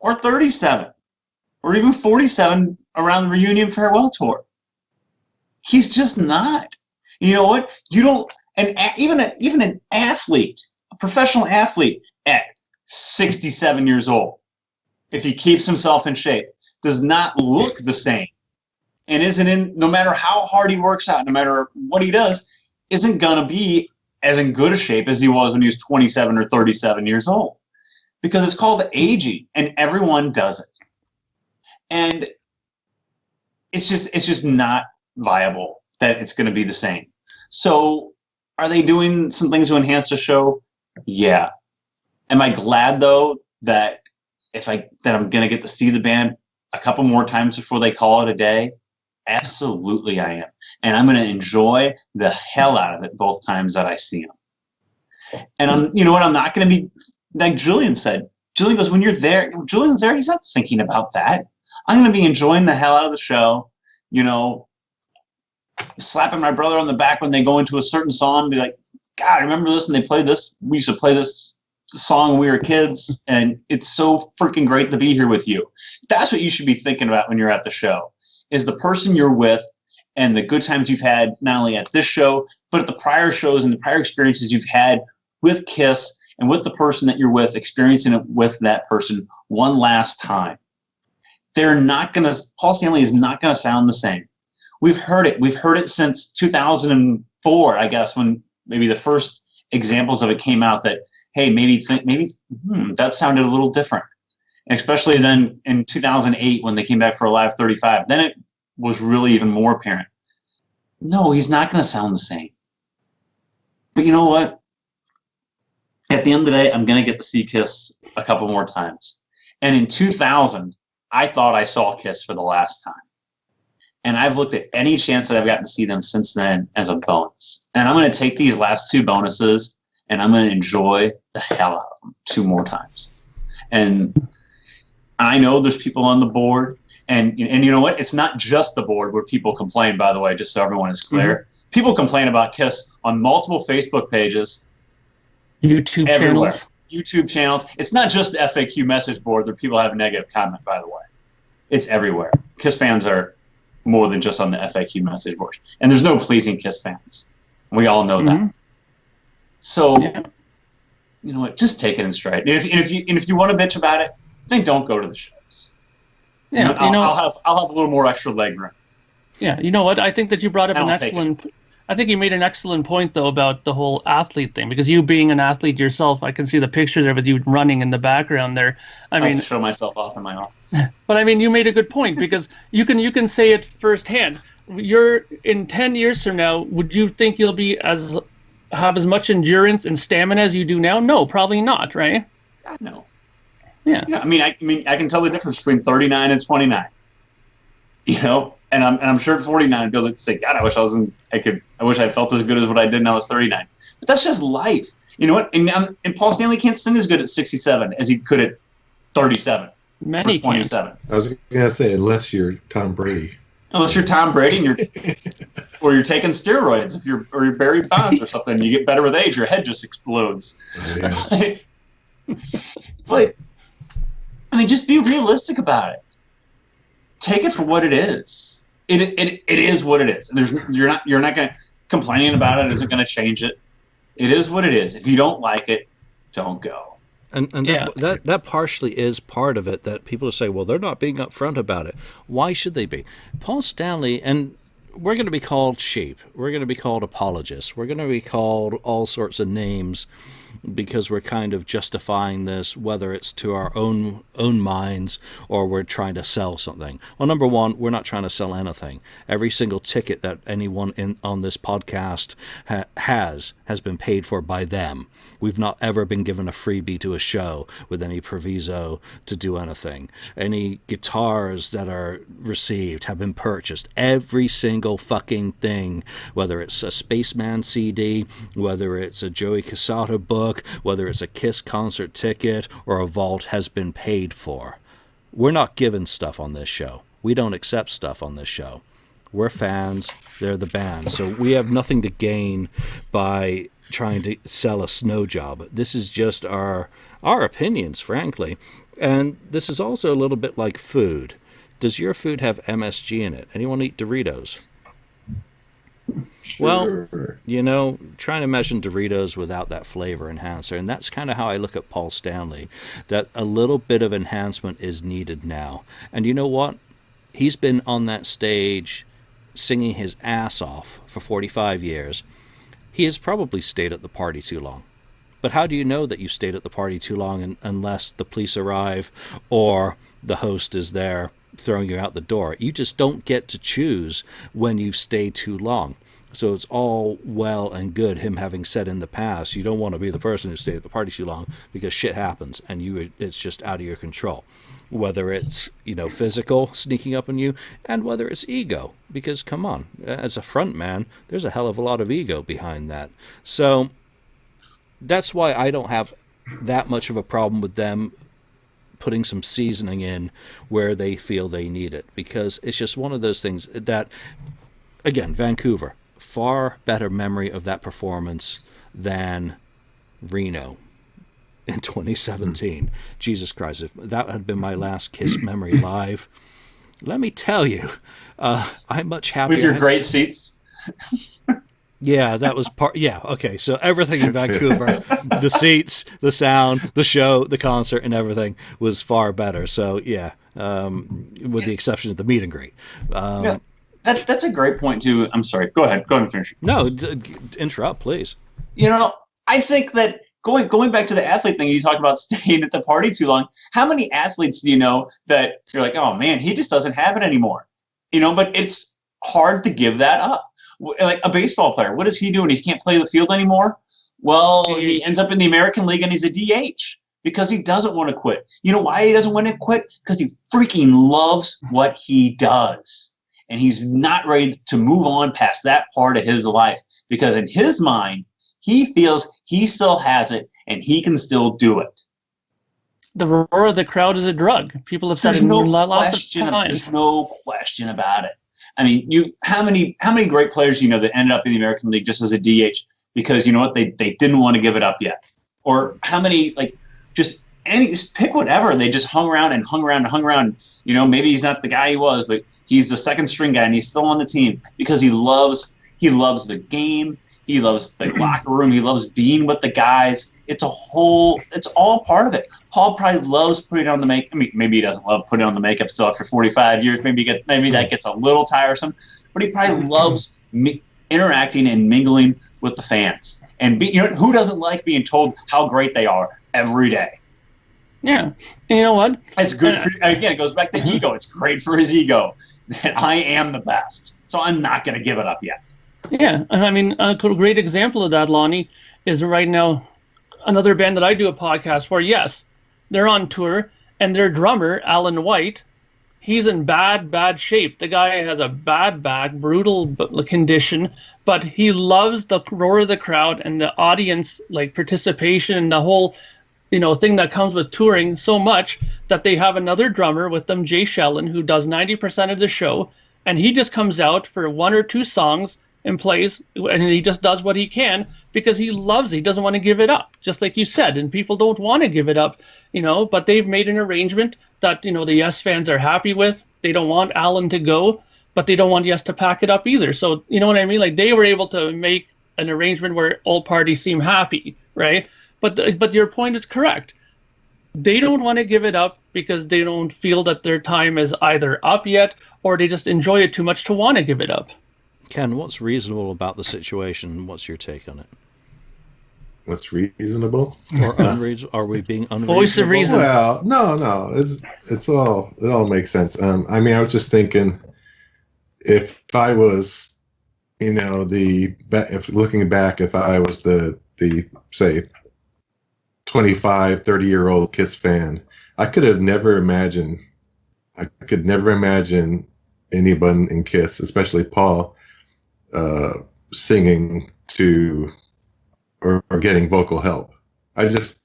or 37 or even 47 around the reunion farewell tour. He's just not. You know what? You don't, and even an athlete, a professional athlete at 67 years old, if he keeps himself in shape, does not look the same, and isn't in, no matter how hard he works out, no matter what he does, isn't going to be as in good a shape as he was when he was 27 or 37 years old, because it's called aging, and everyone does it. And it's just not viable that it's going to be the same. So are they doing some things to enhance the show? Yeah. Am I glad though that I'm going to get to see the band a couple more times before they call it a day? Absolutely I am. And I'm going to enjoy the hell out of it both times that I see them. And you know what? I'm not going to be, like Julian said. Julian goes, when you're there, Julian's there, he's not thinking about that. I'm going to be enjoying the hell out of the show, slapping my brother on the back when they go into a certain song, be like, God, I remember this, and they played this. We used to play this song when we were kids, and it's so freaking great to be here with you. That's what you should be thinking about when you're at the show, is the person you're with and the good times you've had, not only at this show, but at the prior shows and the prior experiences you've had with KISS and with the person that you're with, experiencing it with that person one last time. Paul Stanley is not going to sound the same. We've heard it. We've heard it since 2004, I guess, when maybe the first examples of it came out that, hey, maybe that sounded a little different. And especially then in 2008 when they came back for a Live 35, then it was really even more apparent. No, he's not going to sound the same. But you know what? At the end of the day, I'm going to get to see KISS a couple more times. And in 2000, I thought I saw KISS for the last time. And I've looked at any chance that I've gotten to see them since then as a bonus. And I'm going to take these last two bonuses and I'm going to enjoy the hell out of them 2 more times. And I know there's people on the board. And you know what? It's not just the board where people complain, by the way, just so everyone is clear. Mm-hmm. People complain about KISS on multiple Facebook pages. YouTube everywhere. Channels. YouTube channels. It's not just the FAQ message board where people have a negative comment, by the way. It's everywhere. KISS fans are more than just on the FAQ message board. And there's no pleasing KISS fans. We all know that. So, you know what? Just take it in stride. And if you want to bitch about it, then don't go to the shows. Yeah, I'll have a little more extra leg room. Yeah, you know what? I think that you brought up an excellent. I think you made an excellent point though about the whole athlete thing, because you being an athlete yourself, I can see the picture there with you running in the background there. I mean, have to show myself off in my office. But I mean, you made a good point, because you can say it firsthand. You're in 10 years from now. Would you think you'll have as much endurance and stamina as you do now? No, probably not. Right? God, no. Yeah. I mean, I can tell the difference between 39 and 29. And I'm sure at 49 I'd be able to say, God, I wish I felt as good as what I did when I was 39. But that's just life. You know what? And Paul Stanley can't sing as good at 67 as he could at 37 Many or 27. I was going to say, unless you're Tom Brady. Unless you're Tom Brady and you're taking steroids, or you're Barry Bonds or something, you get better with age, your head just explodes. Yeah. But I mean, just be realistic about it. Take it for what it is. It is what it is. And you're not going to complaining about it isn't going to change it. It is what it is. If you don't like it, don't go. And that partially is part of it, that people say, well, they're not being upfront about it. Why should they be? Paul Stanley, and we're going to be called sheep. We're going to be called apologists. We're going to be called all sorts of names because we're kind of justifying this, whether it's to our own minds or we're trying to sell something. Well, number one, we're not trying to sell anything. Every single ticket that anyone on this podcast has been paid for by them. We've not ever been given a freebie to a show with any proviso to do anything. Any guitars that are received have been purchased. Every single fucking thing, whether it's a Spaceman CD, whether it's a Joey Casada book, whether it's a Kiss concert ticket or a vault, has been paid for. We're not given stuff on this show. We don't accept stuff on this show. We're fans. They're the band. So we have nothing to gain by trying to sell a snow job. This is just our opinions, frankly. And this is also a little bit like food. Does your food have MSG in it? Anyone eat Doritos? Well, trying to imagine Doritos without that flavor enhancer. And that's kind of how I look at Paul Stanley, that a little bit of enhancement is needed now. And you know what? He's been on that stage singing his ass off for 45 years. He has probably stayed at the party too long. But how do you know that you stayed at the party too long unless the police arrive or the host is there throwing you out the door? You just don't get to choose when you stay too long. So it's all well and good him having said in the past, you don't want to be the person who stayed at the party too long because shit happens and it's just out of your control. Whether it's, physical sneaking up on you and whether it's ego. Because come on, as a front man, there's a hell of a lot of ego behind that. So that's why I don't have that much of a problem with them putting some seasoning in where they feel they need it, because it's just one of those things that, again, Vancouver, far better memory of that performance than Reno in 2017. Jesus Christ, if that had been my last Kiss memory live, let me tell you, I'm much happier. With your great seats? Yeah, that was part. Yeah, okay. So everything in Vancouver, the seats, the sound, the show, the concert, and everything was far better. So yeah, with the exception of the meet and greet. Yeah, that's a great point too. I'm sorry. Go ahead and finish. No, interrupt, please. I think that going back to the athlete thing, you talk about staying at the party too long. How many athletes do you know that you're like, oh man, he just doesn't have it anymore? But it's hard to give that up. Like a baseball player, what is he doing? He can't play the field anymore. Well, he ends up in the American League and he's a DH because he doesn't want to quit. You know why he doesn't want to quit? Because he freaking loves what he does. And he's not ready to move on past that part of his life because in his mind, he feels he still has it and he can still do it. The roar of the crowd is a drug. People have said it lots of times. There's no question about it. I mean, how many great players that ended up in the American League just as a DH because you know what, they didn't want to give it up yet, or how many just pick whatever, they just hung around. Maybe he's not the guy he was, but he's the second string guy and he's still on the team because he loves the game, he loves the locker room, he loves being with the guys. It's all part of it. Paul probably loves putting on the makeup. I mean, maybe he doesn't love putting on the makeup still after 45 years. Maybe that gets a little tiresome. But he probably loves interacting and mingling with the fans. And who doesn't like being told how great they are every day? Yeah. And you know what? It's good for, again, it goes back to ego. It's great for his ego that I am the best. So I'm not going to give it up yet. Yeah. I mean, a great example of that, Lonnie, is right now another band that I do a podcast for. Yes, they're on tour, and their drummer, Alan White, he's in bad shape. The guy has a bad back, brutal condition, but he loves the roar of the crowd and the audience participation and the whole thing that comes with touring so much that they have another drummer with them, Jay Shellen, who does 90% of the show, and he just comes out for 1 or 2 songs and plays, and he just does what he can because he loves it. He doesn't want to give it up, just like you said, and people don't want to give it up, but they've made an arrangement that, the Yes fans are happy with. They don't want Alan to go, but they don't want Yes to pack it up either. So, you know what I mean? Like, they were able to make an arrangement where all parties seem happy, right? But your point is correct. They don't want to give it up because they don't feel that their time is either up yet, or they just enjoy it too much to want to give it up. Ken, what's reasonable about the situation? What's your take on it? What's reasonable? Or unreasonable? Are we being unreasonable? Voice of reason. Well, no. It all makes sense. I mean, I was just thinking, if I was, if looking back, if I was the say 25, 30-year-old Kiss fan, I could never imagine anyone in Kiss, especially Paul, singing to or getting vocal help. I just,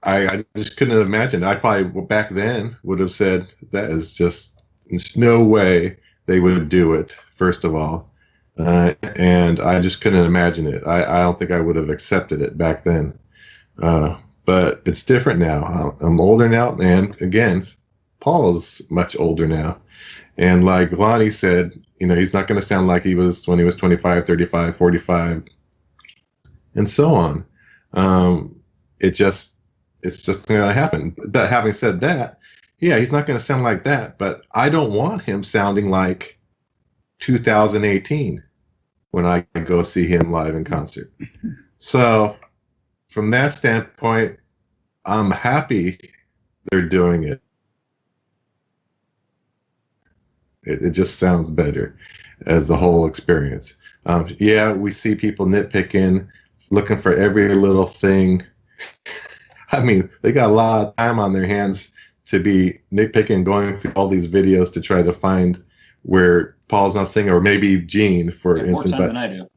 I just couldn't imagine. I probably back then would have said that is just, there's no way they would do it, first of all. And I just couldn't imagine it. I don't think I would have accepted it back then. But it's different now. I'm older now, and again, Paul is much older now. And like Lonnie said, he's not going to sound like he was when he was 25, 35, 45, and so on. It's just going to happen. But having said that, yeah, he's not going to sound like that. But I don't want him sounding like 2018 when I go see him live in concert. So from that standpoint, I'm happy they're doing it. It just sounds better as the whole experience. Yeah, we see people nitpicking, looking for every little thing. I mean, they got a lot of time on their hands to be nitpicking, going through all these videos to try to find where Paul's not singing, or maybe Gene, for instance. More time than I do.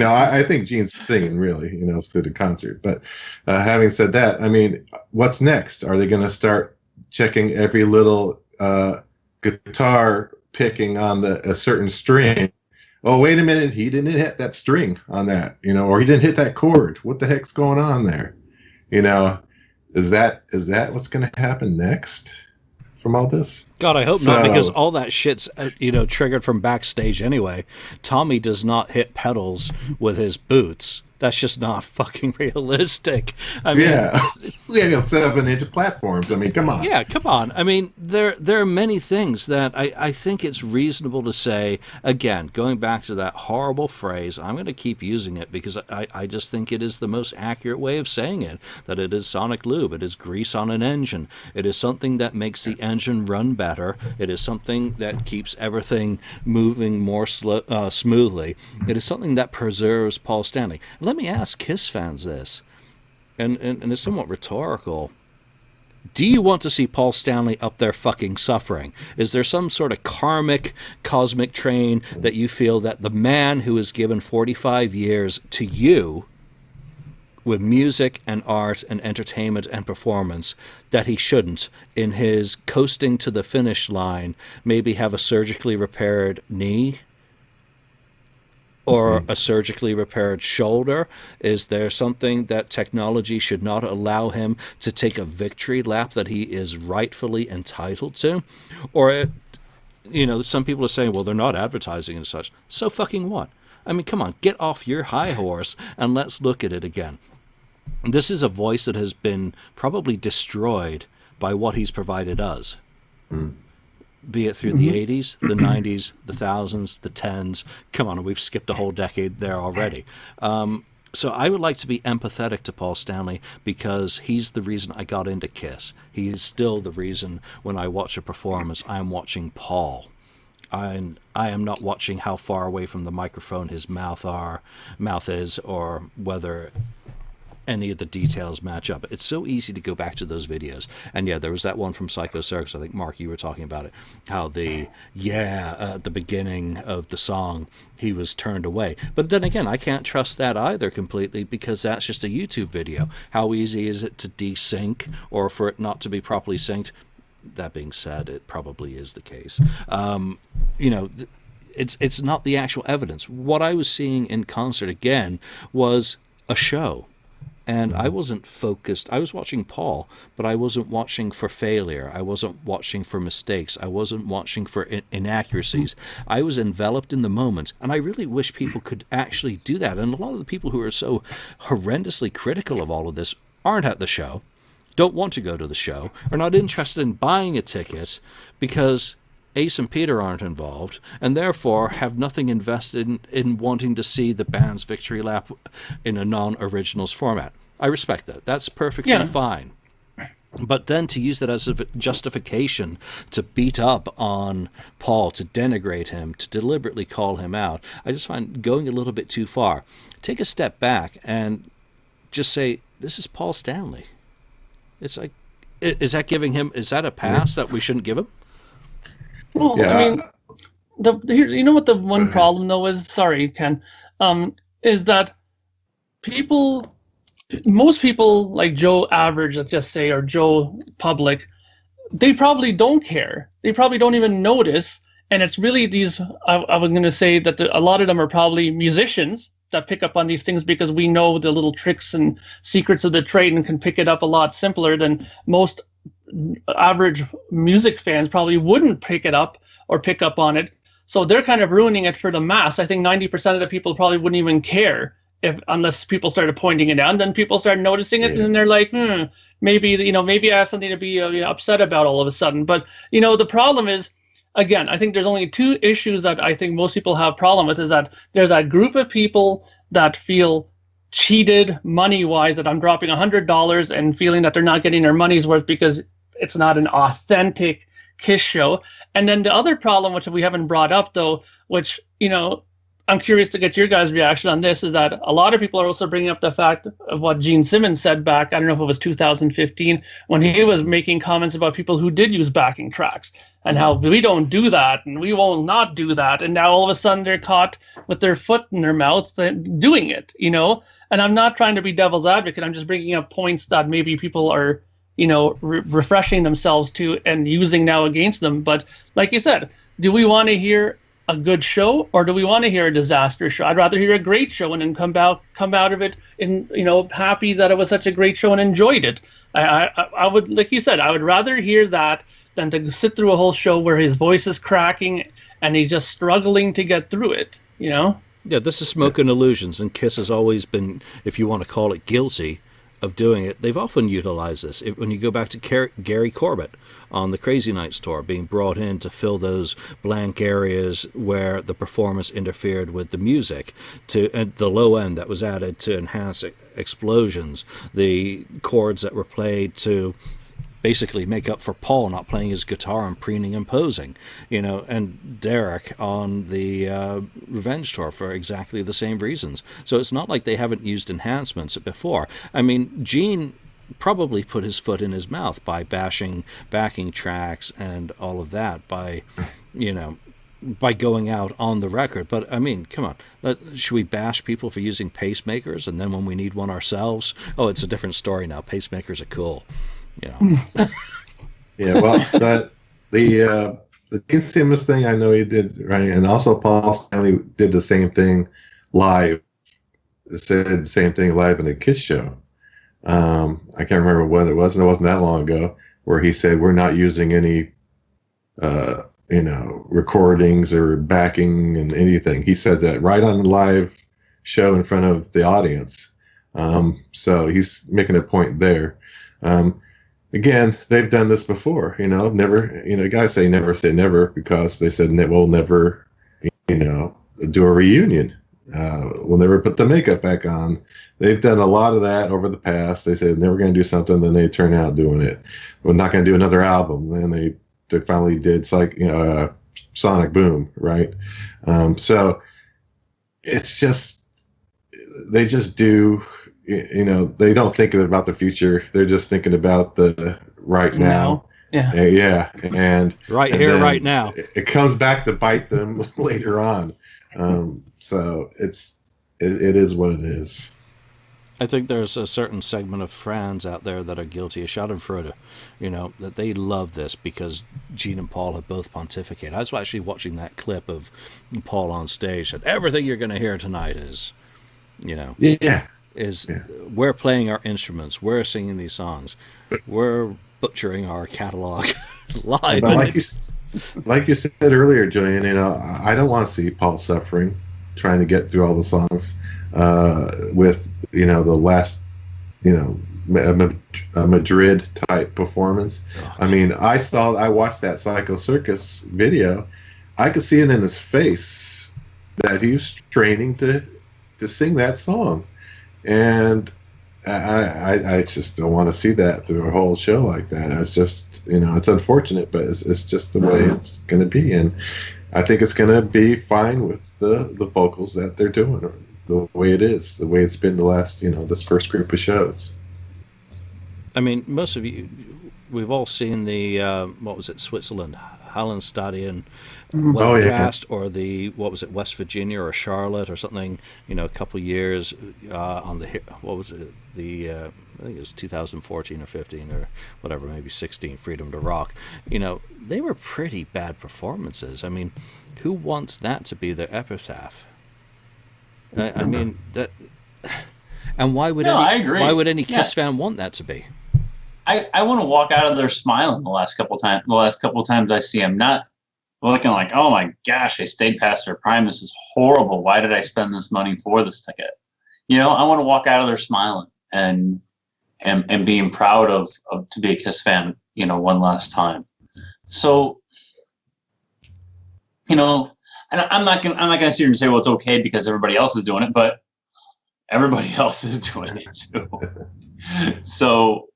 I think Gene's singing really, through the concert. But having said that, I mean, what's next? Are they going to start checking every little guitar picking on a certain string? Oh, wait a minute, he didn't hit that string on that, or he didn't hit that chord. What the heck's going on there? Is that what's going to happen next from all this? God, I hope not, because all that shit's triggered from backstage anyway. Tommy does not hit pedals with his boots. That's just not fucking realistic. I mean, yeah, 7-inch platforms. I mean, come on. Yeah, come on. I mean, there are many things that I think it's reasonable to say. Again, going back to that horrible phrase, I'm going to keep using it because I just think it is the most accurate way of saying it. That it is sonic lube. It is grease on an engine. It is something that makes the engine run better. It is something that keeps everything moving more smoothly. It is something that preserves Paul Stanley. Let me ask Kiss fans this, and it's somewhat rhetorical. Do you want to see Paul Stanley up there fucking suffering? Is there some sort of karmic, cosmic train that you feel that the man who has given 45 years to you with music and art and entertainment and performance, that he shouldn't, in his coasting to the finish line, maybe have a surgically repaired knee? Or a surgically repaired shoulder? Is there something that technology should not allow him to take a victory lap that he is rightfully entitled to? Or, some people are saying, well, they're not advertising and such. So fucking what? I mean, come on, get off your high horse and let's look at it again. This is a voice that has been probably destroyed by what he's provided us. Be it through the 80s, the 90s, the thousands, the tens. Come on, we've skipped a whole decade there already. So I would like to be empathetic to Paul Stanley because he's the reason I got into Kiss. He is still the reason when I watch a performance, I am watching Paul. I am not watching how far away from the microphone his mouth is, or whether any of the details match up. It's so easy to go back to those videos. And yeah, there was that one from Psycho Circus. I think, Mark, you were talking about it. How at the beginning of the song, he was turned away. But then again, I can't trust that either completely because that's just a YouTube video. How easy is it to desync or for it not to be properly synced? that being said, it probably is the case. It's not the actual evidence. What I was seeing in concert again was a show. And I wasn't focused. I was watching Paul, but I wasn't watching for failure. I wasn't watching for mistakes. I wasn't watching for inaccuracies. I was enveloped in the moment. And I really wish people could actually do that. And a lot of the people who are so horrendously critical of all of this aren't at the show, don't want to go to the show, are not interested in buying a ticket because Ace and Peter aren't involved, and therefore have nothing invested in wanting to see the band's victory lap in a non-originals format. I respect that. That's perfectly fine. But then to use that as a justification to beat up on Paul, to denigrate him, to deliberately call him out, I just find going a little bit too far. Take a step back and just say, this is Paul Stanley. It's like, is that a pass that we shouldn't give him? Well, Yeah. I mean, you know what the one problem though is? Sorry, Ken, is that most people like Joe Average, let's just say, or Joe Public, they probably don't care. They probably don't even notice. And it's really these. I was going to say that a lot of them are probably musicians that pick up on these things because we know the little tricks and secrets of the trade and can pick it up a lot simpler than most average music fans probably wouldn't pick it up or pick up on it. So they're kind of ruining it for the mass. I think 90% of the people probably wouldn't even care unless people started pointing it out. And then people start noticing it, and they're like, maybe I have something to be upset about all of a sudden. But the problem is, again, I think there's only two issues that I think most people have a problem with. Is that there's that group of people that feel cheated money-wise, that I'm dropping $100 and feeling that they're not getting their money's worth because it's not an authentic Kiss show. And then the other problem, which we haven't brought up though, which I'm curious to get your guys' reaction on this, is that a lot of people are also bringing up the fact of what Gene Simmons said back, I don't know if it was 2015, when he was making comments about people who did use backing tracks and how we don't do that and we will not do that. And now all of a sudden they're caught with their foot in their mouths doing it, And I'm not trying to be devil's advocate. I'm just bringing up points that maybe people are, refreshing themselves to and using now against them. But like you said, do we want to hear a good show, or do we want to hear a disaster show? I'd rather hear a great show and then come out of it in happy that it was such a great show and enjoyed it. I would, like you said, I would rather hear that than to sit through a whole show where his voice is cracking and he's just struggling to get through it. Yeah, this is Smoke and Illusions, and Kiss has always been, if you want to call it, guilty of doing it. They've often utilized this. When you go back to Gary Corbett on the Crazy Nights tour, being brought in to fill those blank areas where the performance interfered with the music, at the low end that was added to enhance explosions, the chords that were played to basically make up for Paul not playing his guitar and preening and posing, and Derek on the Revenge tour for exactly the same reasons. So it's not like they haven't used enhancements before. I mean, Gene probably put his foot in his mouth by bashing backing tracks and all of that by going out on the record. But I mean, come on, should we bash people for using pacemakers, and then when we need one ourselves, it's a different story now. Pacemakers are cool. Yeah, well, the Gene Simmons thing, I know he did, right? And also Paul Stanley did the same thing live. Said the same thing live in a Kiss show. I can't remember when it was, and it wasn't that long ago, where he said we're not using any, recordings or backing and anything. He said that right on the live show in front of the audience. So he's making a point there. Again, they've done this before, never, guys say never because they said we'll never, do a reunion. We'll never put the makeup back on. They've done a lot of that over the past. They said never going to do something, then they turn out doing it. We're not going to do another album. Then they finally did. It's like, Sonic Boom, right? So it's just, they just do. They don't think about the future. They're just thinking about the right now. Yeah. And here, right now. It comes back to bite them later on. So it is what it is. I think there's a certain segment of fans out there that are guilty of Schadenfreude, that they love this because Gene and Paul have both pontificated. I was actually watching that clip of Paul on stage, and everything you're going to hear tonight is, we're playing our instruments, we're singing these songs, we're butchering our catalog live. But like you said earlier, Julian, I don't want to see Paul suffering, trying to get through all the songs. With the last a Madrid type performance. I mean, I watched that Psycho Circus video. I could see it in his face that he was training to sing that song, and I just don't want to see that through a whole show like that. It's just it's unfortunate, but it's just the way it's going to be, and I think it's going to be fine with the vocals that they're doing. The way it is, the way it's been the last, this first group of shows. I mean, most of you, we've all seen the, Switzerland, Hallenstadion webcast, or the, West Virginia or Charlotte or something, a couple years on the, I think it was 2014 or 15 or whatever, maybe 16, Freedom to Rock. They were pretty bad performances. I mean, who wants that to be their epitaph? I mean that, and why would I agree. Why would any Kiss fan want that to be? I want to walk out of there smiling the last couple times I see them, not looking like, oh my gosh, I stayed past their prime. This is horrible. Why did I spend this money for this ticket? I want to walk out of there smiling and being proud of to be a Kiss fan, one last time. So, and I'm not gonna sit here and say, well, it's okay because everybody else is doing it, but everybody else is doing it too. So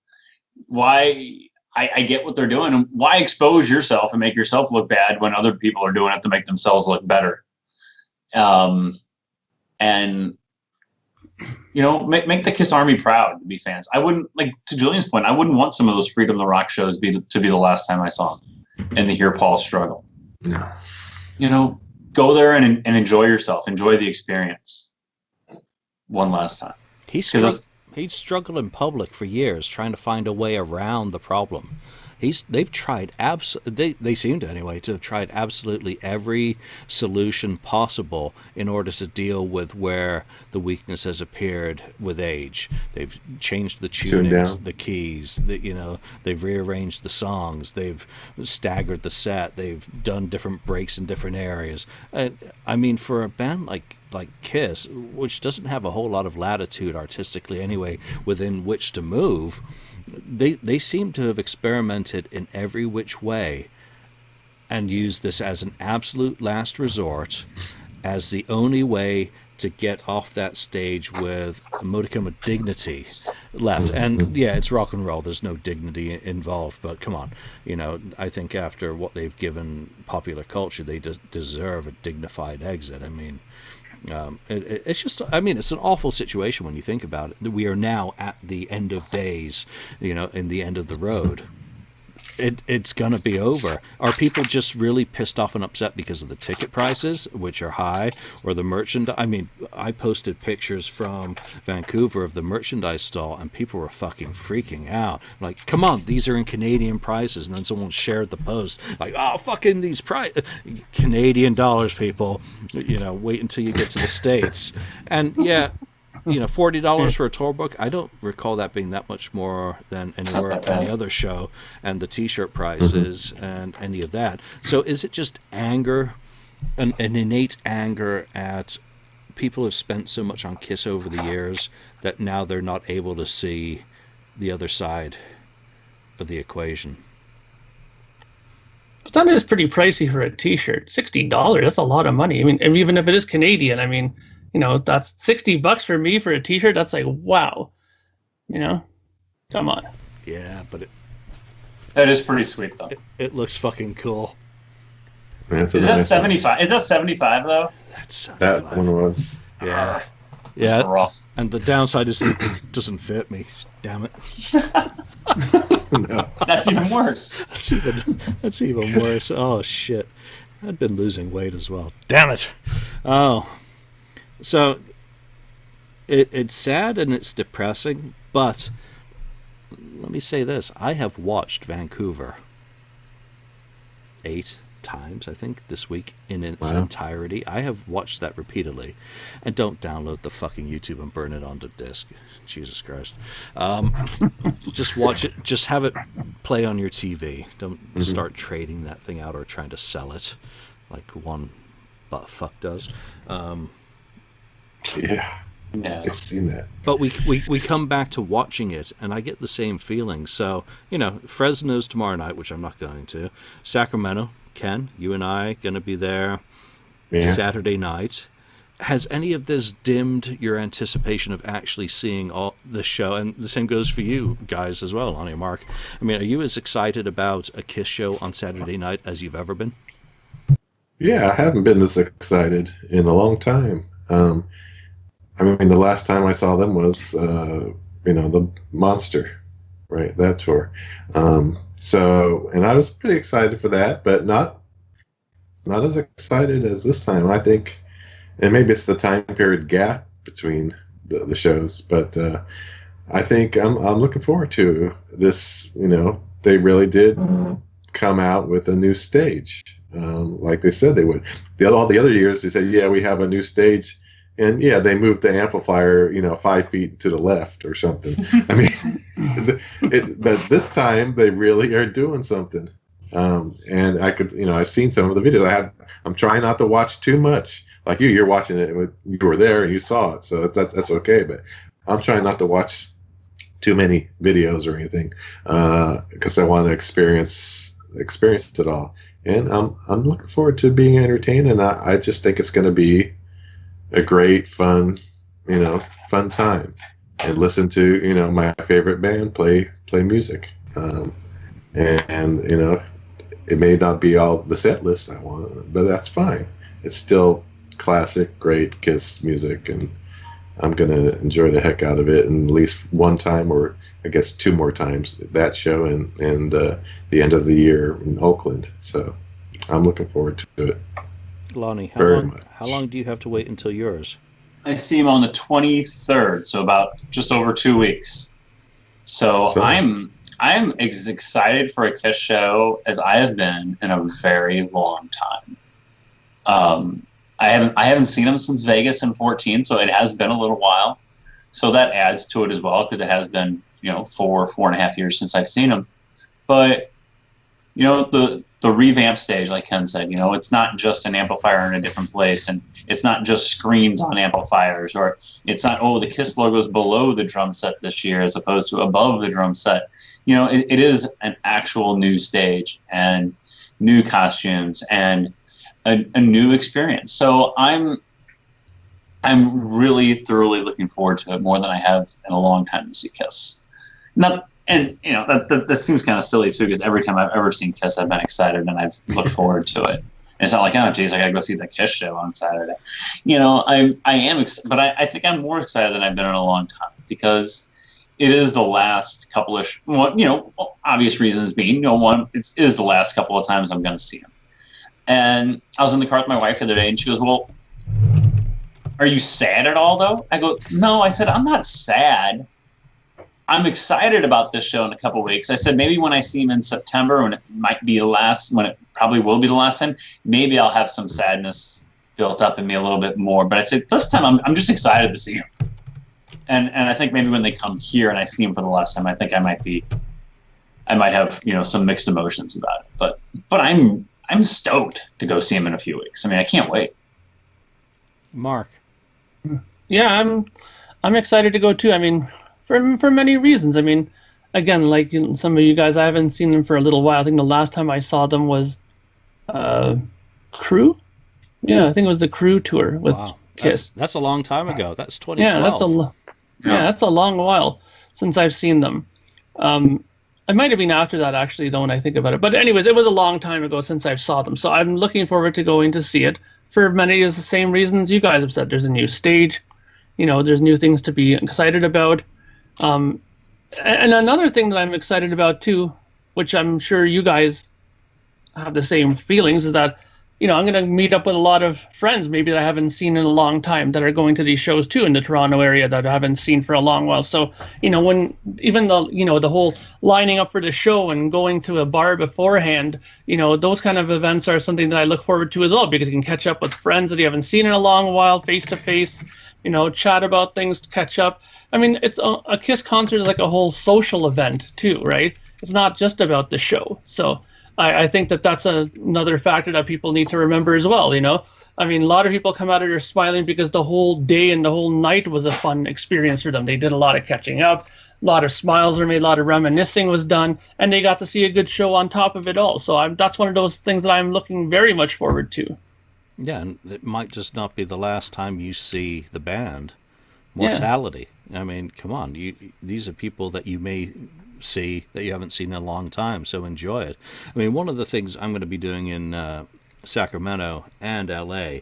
why I get what they're doing, and why expose yourself and make yourself look bad when other people are doing it to make themselves look better? And make the Kiss Army proud to be fans. I wouldn't, like, to Julian's point, I wouldn't want some of those Freedom to Rock shows to be the last time I saw them and to hear Paul struggle. No. Go there and enjoy yourself. Enjoy the experience one last time. He struggled in public for years trying to find a way around the problem. They've tried they seem to anyway to have tried absolutely every solution possible in order to deal with where the weakness has appeared with age. They've changed the tunings, the keys, they've rearranged the songs, they've staggered the set, they've done different breaks in different areas. I mean, for a band like Kiss, which doesn't have a whole lot of latitude artistically anyway within which to move, they seem to have experimented in every which way and used this as an absolute last resort, as the only way to get off that stage with a modicum of dignity left. And yeah, it's rock and roll, there's no dignity involved, but come on, I think after what they've given popular culture, they deserve a dignified exit. I mean, it's just, it's an awful situation when you think about it. We are now at the end of days, in the end of the road. It's going to be over. Are people just really pissed off and upset because of the ticket prices, which are high, or the merchandise? I mean, I posted pictures from Vancouver of the merchandise stall, and people were fucking freaking out. Like, come on, these are in Canadian prices. And then someone shared the post, like, oh, fucking these Canadian dollars, people. Wait until you get to the States. And yeah, $40 for a tour book. I don't recall that being that much more than any other show, and the T-shirt prices and any of that. So is it just anger, an innate anger at people who've spent so much on Kiss over the years that now they're not able to see the other side of the equation? But that is pretty pricey for a T-shirt. $60. That's a lot of money. I mean, even if it is Canadian, that's $60 for me for a T-shirt. That's like, wow, come on. Yeah, but that is pretty sweet though. It looks fucking cool. Is that 75? Is that 75 though? That's 75. That one was. Yeah. Yeah. Rough. And the downside is it doesn't fit me. Damn it. No. That's even worse. That's even worse. Oh shit. I'd been losing weight as well. Damn it. Oh. So, it's sad and it's depressing, but let me say this. I have watched Vancouver 8 times, I think, this week in its entirety. I have watched that repeatedly. And don't download the fucking YouTube and burn it onto disc. Jesus Christ. Just watch it. Just have it play on your TV. Don't start trading that thing out or trying to sell it like one butt fuck does. Yeah. I've seen that. But we come back to watching it, and I get the same feeling. So, Fresno's tomorrow night, which I'm not going to. Sacramento, Ken, you and I going to be there Saturday night. Has any of this dimmed your anticipation of actually seeing all the show? And the same goes for you guys as well, Lonnie and Mark. I mean, are you as excited about a Kiss show on Saturday night as you've ever been? Yeah, I haven't been this excited in a long time. I mean, the last time I saw them was, the Monster, right? That tour. And I was pretty excited for that, but not as excited as this time. I think, and maybe it's the time period gap between the shows, but I think I'm looking forward to this. They really did come out with a new stage, like they said they would. All the other years they said, yeah, we have a new stage. And yeah, they moved the amplifier, 5 feet to the left or something. I mean, but this time they really are doing something. And I could, I've seen some of the videos. I'm trying not to watch too much. Like you're watching it. You were there and you saw it, so that's okay. But I'm trying not to watch too many videos or anything because I want to experience it all. And I'm looking forward to being entertained. And I just think it's going to be a great, fun time, and listen to, my favorite band play music. It may not be all the set list I want, but that's fine. It's still classic, great Kiss music, and I'm going to enjoy the heck out of it. And at least one time, or I guess 2 more times, that show and the end of the year in Oakland. So I'm looking forward to it. Lonnie, how long do you have to wait until yours? I see him on the 23rd, so about just over 2 weeks. So I'm as excited for a Kiss show as I have been in a very long time. I haven't seen him since Vegas in 2014, so it has been a little while. So that adds to it as well, because it has been 4.5 years since I've seen him. But the revamp stage, like Ken said, it's not just an amplifier in a different place, and it's not just screens on amplifiers, or it's not, the Kiss logo's below the drum set this year as opposed to above the drum set. It is an actual new stage and new costumes and a new experience. So I'm really thoroughly looking forward to it, more than I have in a long time to see Kiss. That seems kind of silly too, because every time I've ever seen Kiss, I've been excited and I've looked forward to it. And it's not like, oh geez, I gotta go see the Kiss show on Saturday. I am, but I think I'm more excited than I've been in a long time, because it is the last couple of, obvious reasons being, one, it is the last couple of times I'm going to see him. And I was in the car with my wife the other day, and she goes, well, are you sad at all though? I go, no. I said, I'm not sad. I'm excited about this show in a couple of weeks. I said, maybe when I see him in September, when it probably will be the last time, maybe I'll have some sadness built up in me a little bit more. But I said, this time I'm just excited to see him. And I think maybe when they come here and I see him for the last time, I think I might have, some mixed emotions about it. But I'm stoked to go see him in a few weeks. I mean, I can't wait. Mark. Yeah, I'm excited to go too. I mean, for many reasons. I mean, again, like some of you guys, I haven't seen them for a little while. I think the last time I saw them was Crew. Yeah, I think it was the Crew tour with Kiss. That's a long time ago. That's 2012. Yeah, that's a long while since I've seen them. It might have been after that, actually, though, when I think about it. But anyways, it was a long time ago since I saw them. So I'm looking forward to going to see it for many of the same reasons you guys have said. There's a new stage. There's new things to be excited about. And another thing that I'm excited about, too, which I'm sure you guys have the same feelings, is that, I'm going to meet up with a lot of friends maybe that I haven't seen in a long time that are going to these shows too in the Toronto area that I haven't seen for a long while. So, when even the whole lining up for the show and going to a bar beforehand, those kind of events are something that I look forward to as well, because you can catch up with friends that you haven't seen in a long while, face to face, chat about things, catch up. I mean, it's a KISS concert is like a whole social event too, right? It's not just about the show. So I think that's another factor that people need to remember as well. I mean, a lot of people come out of here smiling because the whole day and the whole night was a fun experience for them. They did a lot of catching up, a lot of smiles were made, a lot of reminiscing was done, and they got to see a good show on top of it all. So that's one of those things that I'm looking very much forward to. Yeah, and it might just not be the last time you see the band. Mortality. Yeah. I mean, come on. These are people that you may see that you haven't seen in a long time, so enjoy it. I mean, one of the things I'm going to be doing in Sacramento and LA,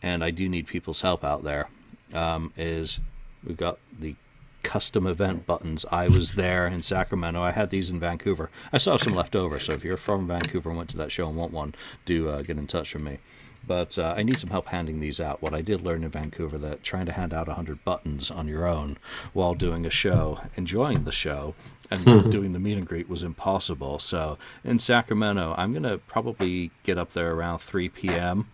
and I do need people's help out there, is we've got the custom event buttons. I was there in Sacramento. I had these in Vancouver. I still have some left over, so if you're from Vancouver and went to that show and want one, do get in touch with me. But I need some help handing these out. What I did learn in Vancouver, that trying to hand out 100 buttons on your own while doing a show, enjoying the show, and doing the meet and greet was impossible. So in Sacramento, I'm going to probably get up there around 3 p.m.,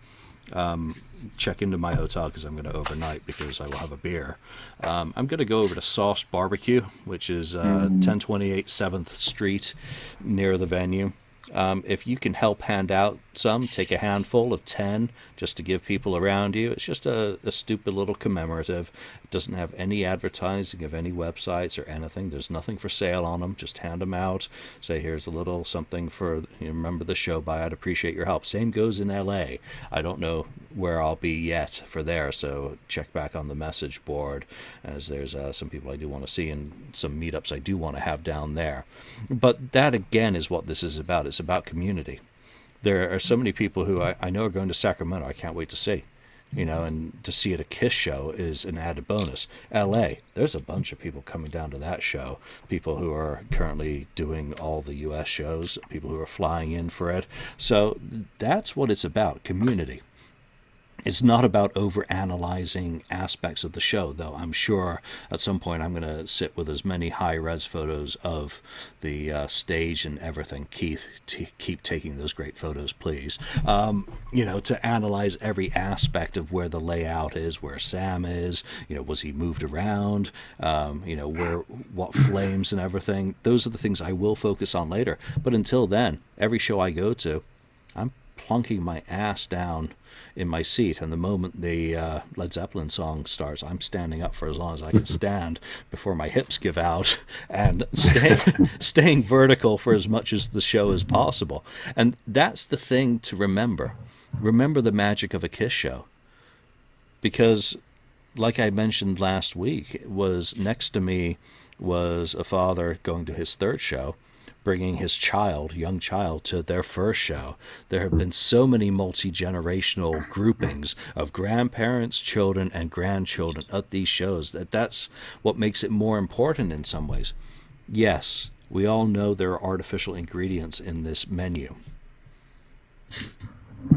check into my hotel because I'm going to overnight because I will have a beer. I'm going to go over to Sauce Barbecue, which is 1028 7th Street near the venue. If you can help hand out some, take a handful of 10 just to give people around you. It's just a stupid little commemorative. It doesn't have any advertising of any websites or anything. There's nothing for sale on them. Just hand them out. Say, here's a little something for, remember the show by. I'd appreciate your help. Same goes in LA. I don't know where I'll be yet for there, so check back on the message board, as there's some people I do want to see and some meetups I do want to have down there. But that, again, is what this is about. It's about community. There are so many people who I know are going to Sacramento. I can't wait to see, and to see at a KISS show is an added bonus. LA, there's a bunch of people coming down to that show. People who are currently doing all the US shows, people who are flying in for it. So that's what it's about, community. It's not about over-analyzing aspects of the show, though I'm sure at some point I'm going to sit with as many high-res photos of the stage and everything. Keith, keep taking those great photos, please. To analyze every aspect of where the layout is, where Sam is, was he moved around, what flames and everything. Those are the things I will focus on later. But until then, every show I go to, I'm plunking my ass down in my seat, and the moment the Led Zeppelin song starts, I'm standing up for as long as I can stand before my hips give out, and staying vertical for as much as the show as possible. And that's the thing to remember. Remember the magic of a KISS show, because like I mentioned last week, was next to me was a father going to his third show, bringing his young child, to their first show. There have been so many multi-generational groupings of grandparents, children, and grandchildren at these shows that's what makes it more important in some ways. Yes, we all know there are artificial ingredients in this menu.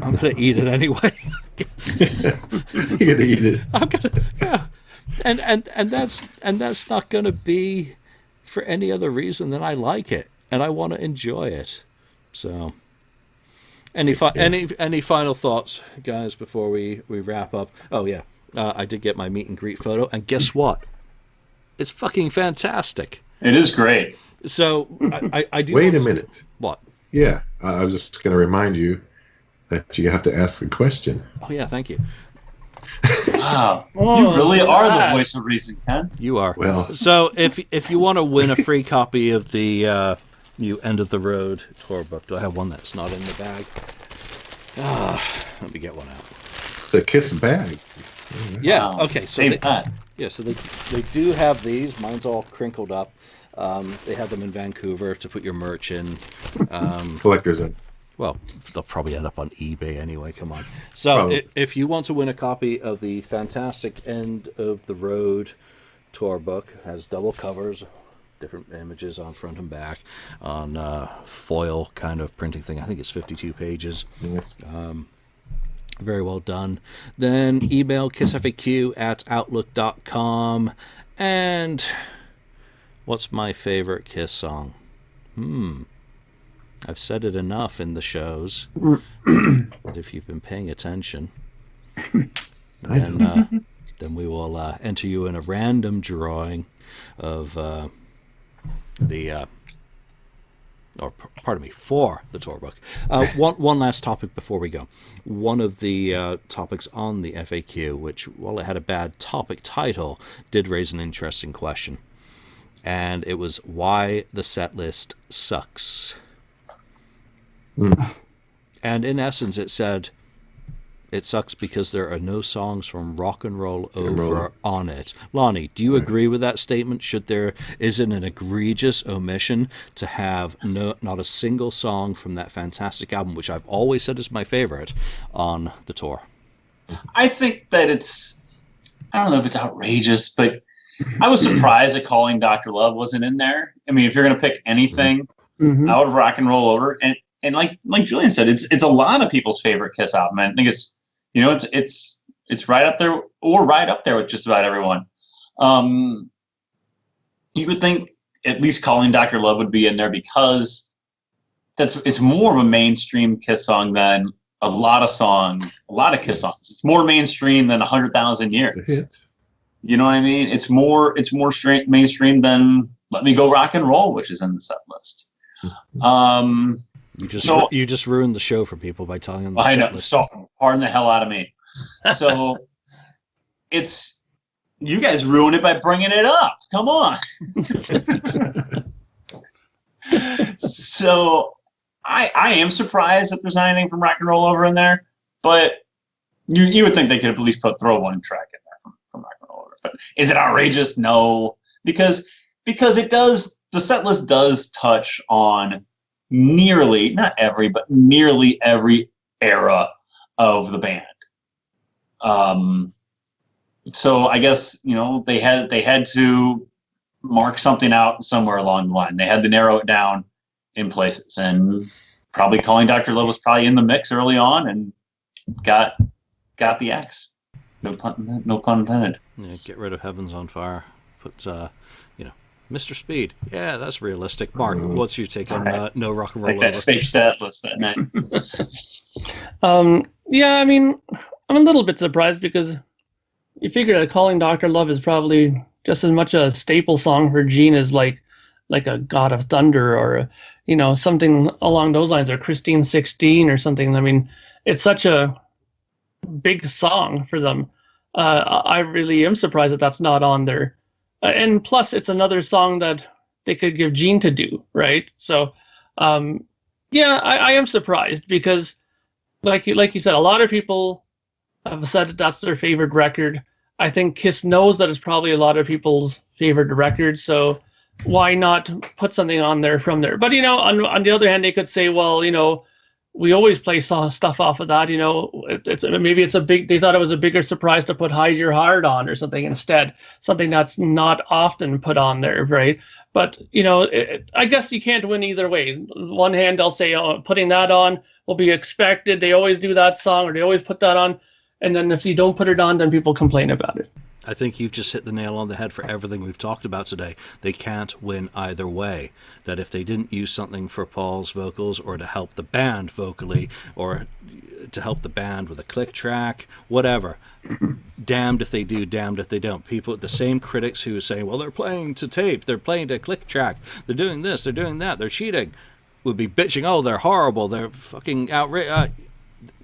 I'm going to eat it anyway. You're going to eat it. I'm going to, yeah. And that's not going to be for any other reason than I like it. And I want to enjoy it. So, any final thoughts, guys, before we wrap up? Oh yeah, I did get my meet and greet photo, and guess what? It's fucking fantastic. It is great. So I do. Wait a minute. What? Yeah, I was just going to remind you that you have to ask the question. Oh yeah, thank you. Wow, you really are the voice of reason, Ken. You are. Well, so if you want to win a free copy of the new End of the Road tour book, do I have one that's not in the bag? Let me get one out. It's a KISS bag. Yeah. Wow. Okay. So they do have these. Mine's all crinkled up. They have them in Vancouver to put your merch in. Collector's in. Well, they'll probably end up on eBay anyway. Come on. So if you want to win a copy of the fantastic End of the Road tour book, it has double covers, different images on front and back, on foil kind of printing thing. I think it's 52 pages. Yes. Very well done. Then email kissfaq@outlook.com. And what's my favorite Kiss song? I've said it enough in the shows. But if you've been paying attention, then we will enter you in a random drawing of for the tour book. One last topic before we go. One of the topics on the FAQ, which, while it had a bad topic title, did raise an interesting question. And it was why the set list sucks. And in essence, it said it sucks because there are no songs from Rock and Roll Over on it. Lonnie, do you agree with that statement? Is it an egregious omission to have not a single song from that fantastic album, which I've always said is my favorite, on the tour? I think that I don't know if it's outrageous, but I was surprised that Calling Dr. Love wasn't in there. I mean, if you're going to pick anything out of Rock and Roll Over, and like Julian said, it's a lot of people's favorite Kiss album. I think it's right up there, or right up there with just about everyone. You would think at least Calling Dr. Love would be in there because it's more of a mainstream Kiss song than a lot of Kiss songs. It's more mainstream than 100,000 Years. You know what I mean? It's more mainstream than Let Me Go Rock and Roll, which is in the set list. You just ruined the show for people by telling them. I know. So pardon the hell out of me. So you guys ruined it by bringing it up. Come on. So I am surprised that there's anything from Rock and Roll Over in there, but you would think they could at least throw one track in there from Rock and Roll Over. But is it outrageous? No, because it does. The set list does touch on not every, but nearly every era of the band. So I guess, they had to mark something out somewhere along the line. They had to narrow it down in places, and probably Calling Dr. Love was probably in the mix early on and got the X. No pun intended. Yeah, get rid of Heaven's on Fire. Put, Mr. Speed. Yeah, that's realistic. Mark, what's your take on No Rock and Roll Over? That fake set list that night. Yeah, I mean, I'm a little bit surprised because you figure that Calling Dr. Love is probably just as much a staple song for Gene as like a God of Thunder or something along those lines, or Christine 16 or something. I mean, it's such a big song for them. I really am surprised that that's not on there. And plus, it's another song that they could give Gene to do, right? So, I am surprised because, like you said, a lot of people have said that that's their favorite record. I think Kiss knows that it's probably a lot of people's favorite record, so why not put something on there from there? But on the other hand, they could say, well, we always play stuff off of that. They thought it was a bigger surprise to put Hide Your Heart on or something instead, something that's not often put on there, right? But I guess you can't win either way. On one hand, they'll say, putting that on will be expected. They always do that song, or they always put that on. And then if you don't put it on, then people complain about it. I think you've just hit the nail on the head for everything we've talked about today. They can't win either way. That if they didn't use something for Paul's vocals, or to help the band vocally, or to help the band with a click track, whatever, damned if they do, damned if they don't. The same critics who say, well, they're playing to tape, they're playing to click track, they're doing this, they're doing that, they're cheating, would be bitching, oh, they're horrible, they're fucking outrageous.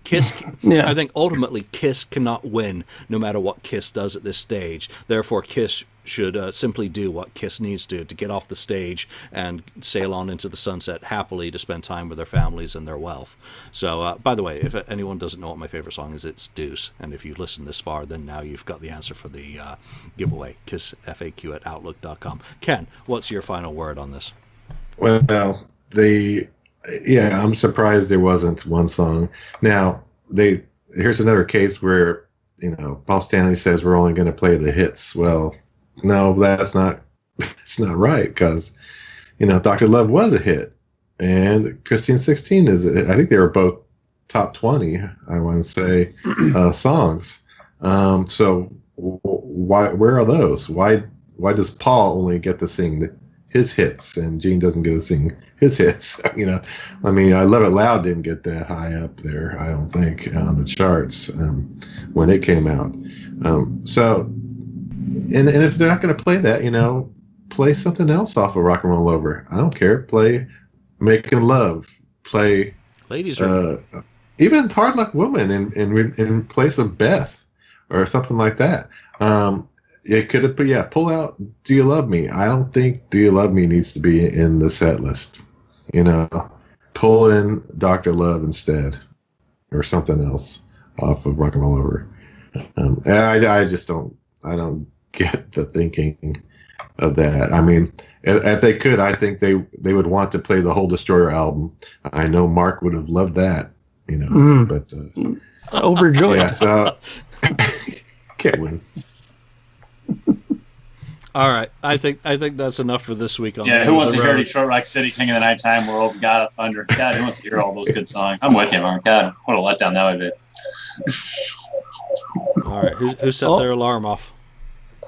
Kiss, I think ultimately Kiss cannot win no matter what Kiss does at this stage. Therefore, Kiss should simply do what Kiss needs to get off the stage and sail on into the sunset happily to spend time with their families and their wealth. So, by the way, if anyone doesn't know what my favorite song is, it's Deuce. And if you've listened this far, then now you've got the answer for the giveaway. KissFAQ@outlook.com. Ken, what's your final word on this? Well, I'm surprised there wasn't one song. Now, here's another case where, Paul Stanley says we're only going to play the hits. Well, no, that's not right, because, Dr. Love was a hit, and Christine 16 is a hit. I think they were both top 20, I want to say, songs. So where are those? Why does Paul only get to sing his hits and Gene doesn't get to sing his hits? I mean, I Love It Loud didn't get that high up there, I don't think, on the charts when it came out. So, and if they're not going to play that, play something else off of Rock and Roll Over. I don't care. Play Making Love. Play Ladies even Hard Luck Woman in place of Beth or something like that. It could have, but yeah, pull out Do You Love Me? I don't think Do You Love Me needs to be in the set list. Pull in Dr. Love instead or something else off of Rock and Roll Over. I just don't get the thinking of that. I mean, if they could, I think they would want to play the whole Destroyer album. I know Mark would have loved that, but overjoyed. Yeah, so can't win. All right, I think that's enough for this week. Who wants to hear Detroit Rock City, King of the Nighttime World, God of Thunder? God, who wants to hear all those good songs? I'm with you, Mark. God, what a letdown that would be. All right, who set their alarm off?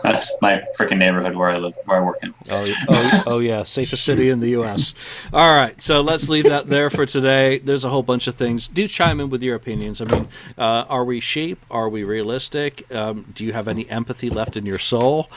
That's my freaking neighborhood where I live, where I work in. Oh yeah, safest city in the U.S. All right, so let's leave that there for today. There's a whole bunch of things. Do chime in with your opinions. I mean, are we sheep? Are we realistic? Do you have any empathy left in your soul?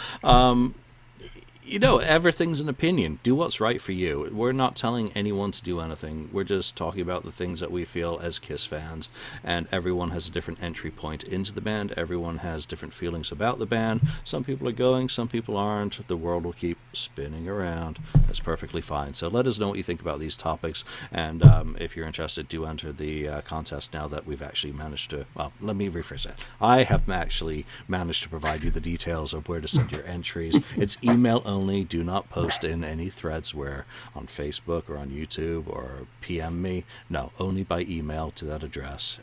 Everything's an opinion. Do what's right for you. We're not telling anyone to do anything. We're just talking about the things that we feel as KISS fans. And everyone has a different entry point into the band. Everyone has different feelings about the band. Some people are going, some people aren't. The world will keep spinning around. That's perfectly fine. So let us know what you think about these topics. And if you're interested, do enter the contest now that we've actually managed to... Well, let me rephrase that. I have actually managed to provide you the details of where to send your entries. It's email only. Do not post in any threads where on Facebook or on YouTube or PM me. No, only by email to that address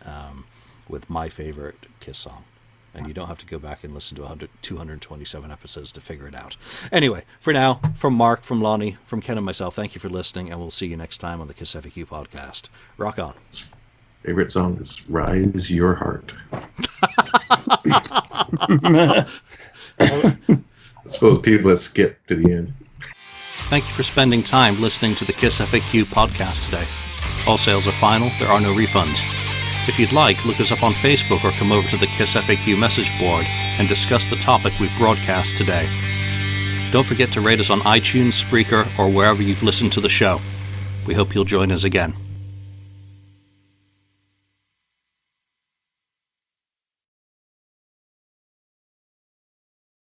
with my favorite KISS song. And you don't have to go back and listen to 227 episodes to figure it out. Anyway, for now, from Mark, from Lonnie, from Ken and myself, thank you for listening, and we'll see you next time on the KissFAQ podcast. Rock on. Favorite song is Rise Your Heart. I suppose people that skip to the end. Thank you for spending time listening to the KissFAQ podcast today. All sales are final. There are no refunds. If you'd like, look us up on Facebook or come over to the KissFAQ message board and discuss the topic we've broadcast today. Don't forget to rate us on iTunes, Spreaker, or wherever you've listened to the show. We hope you'll join us again.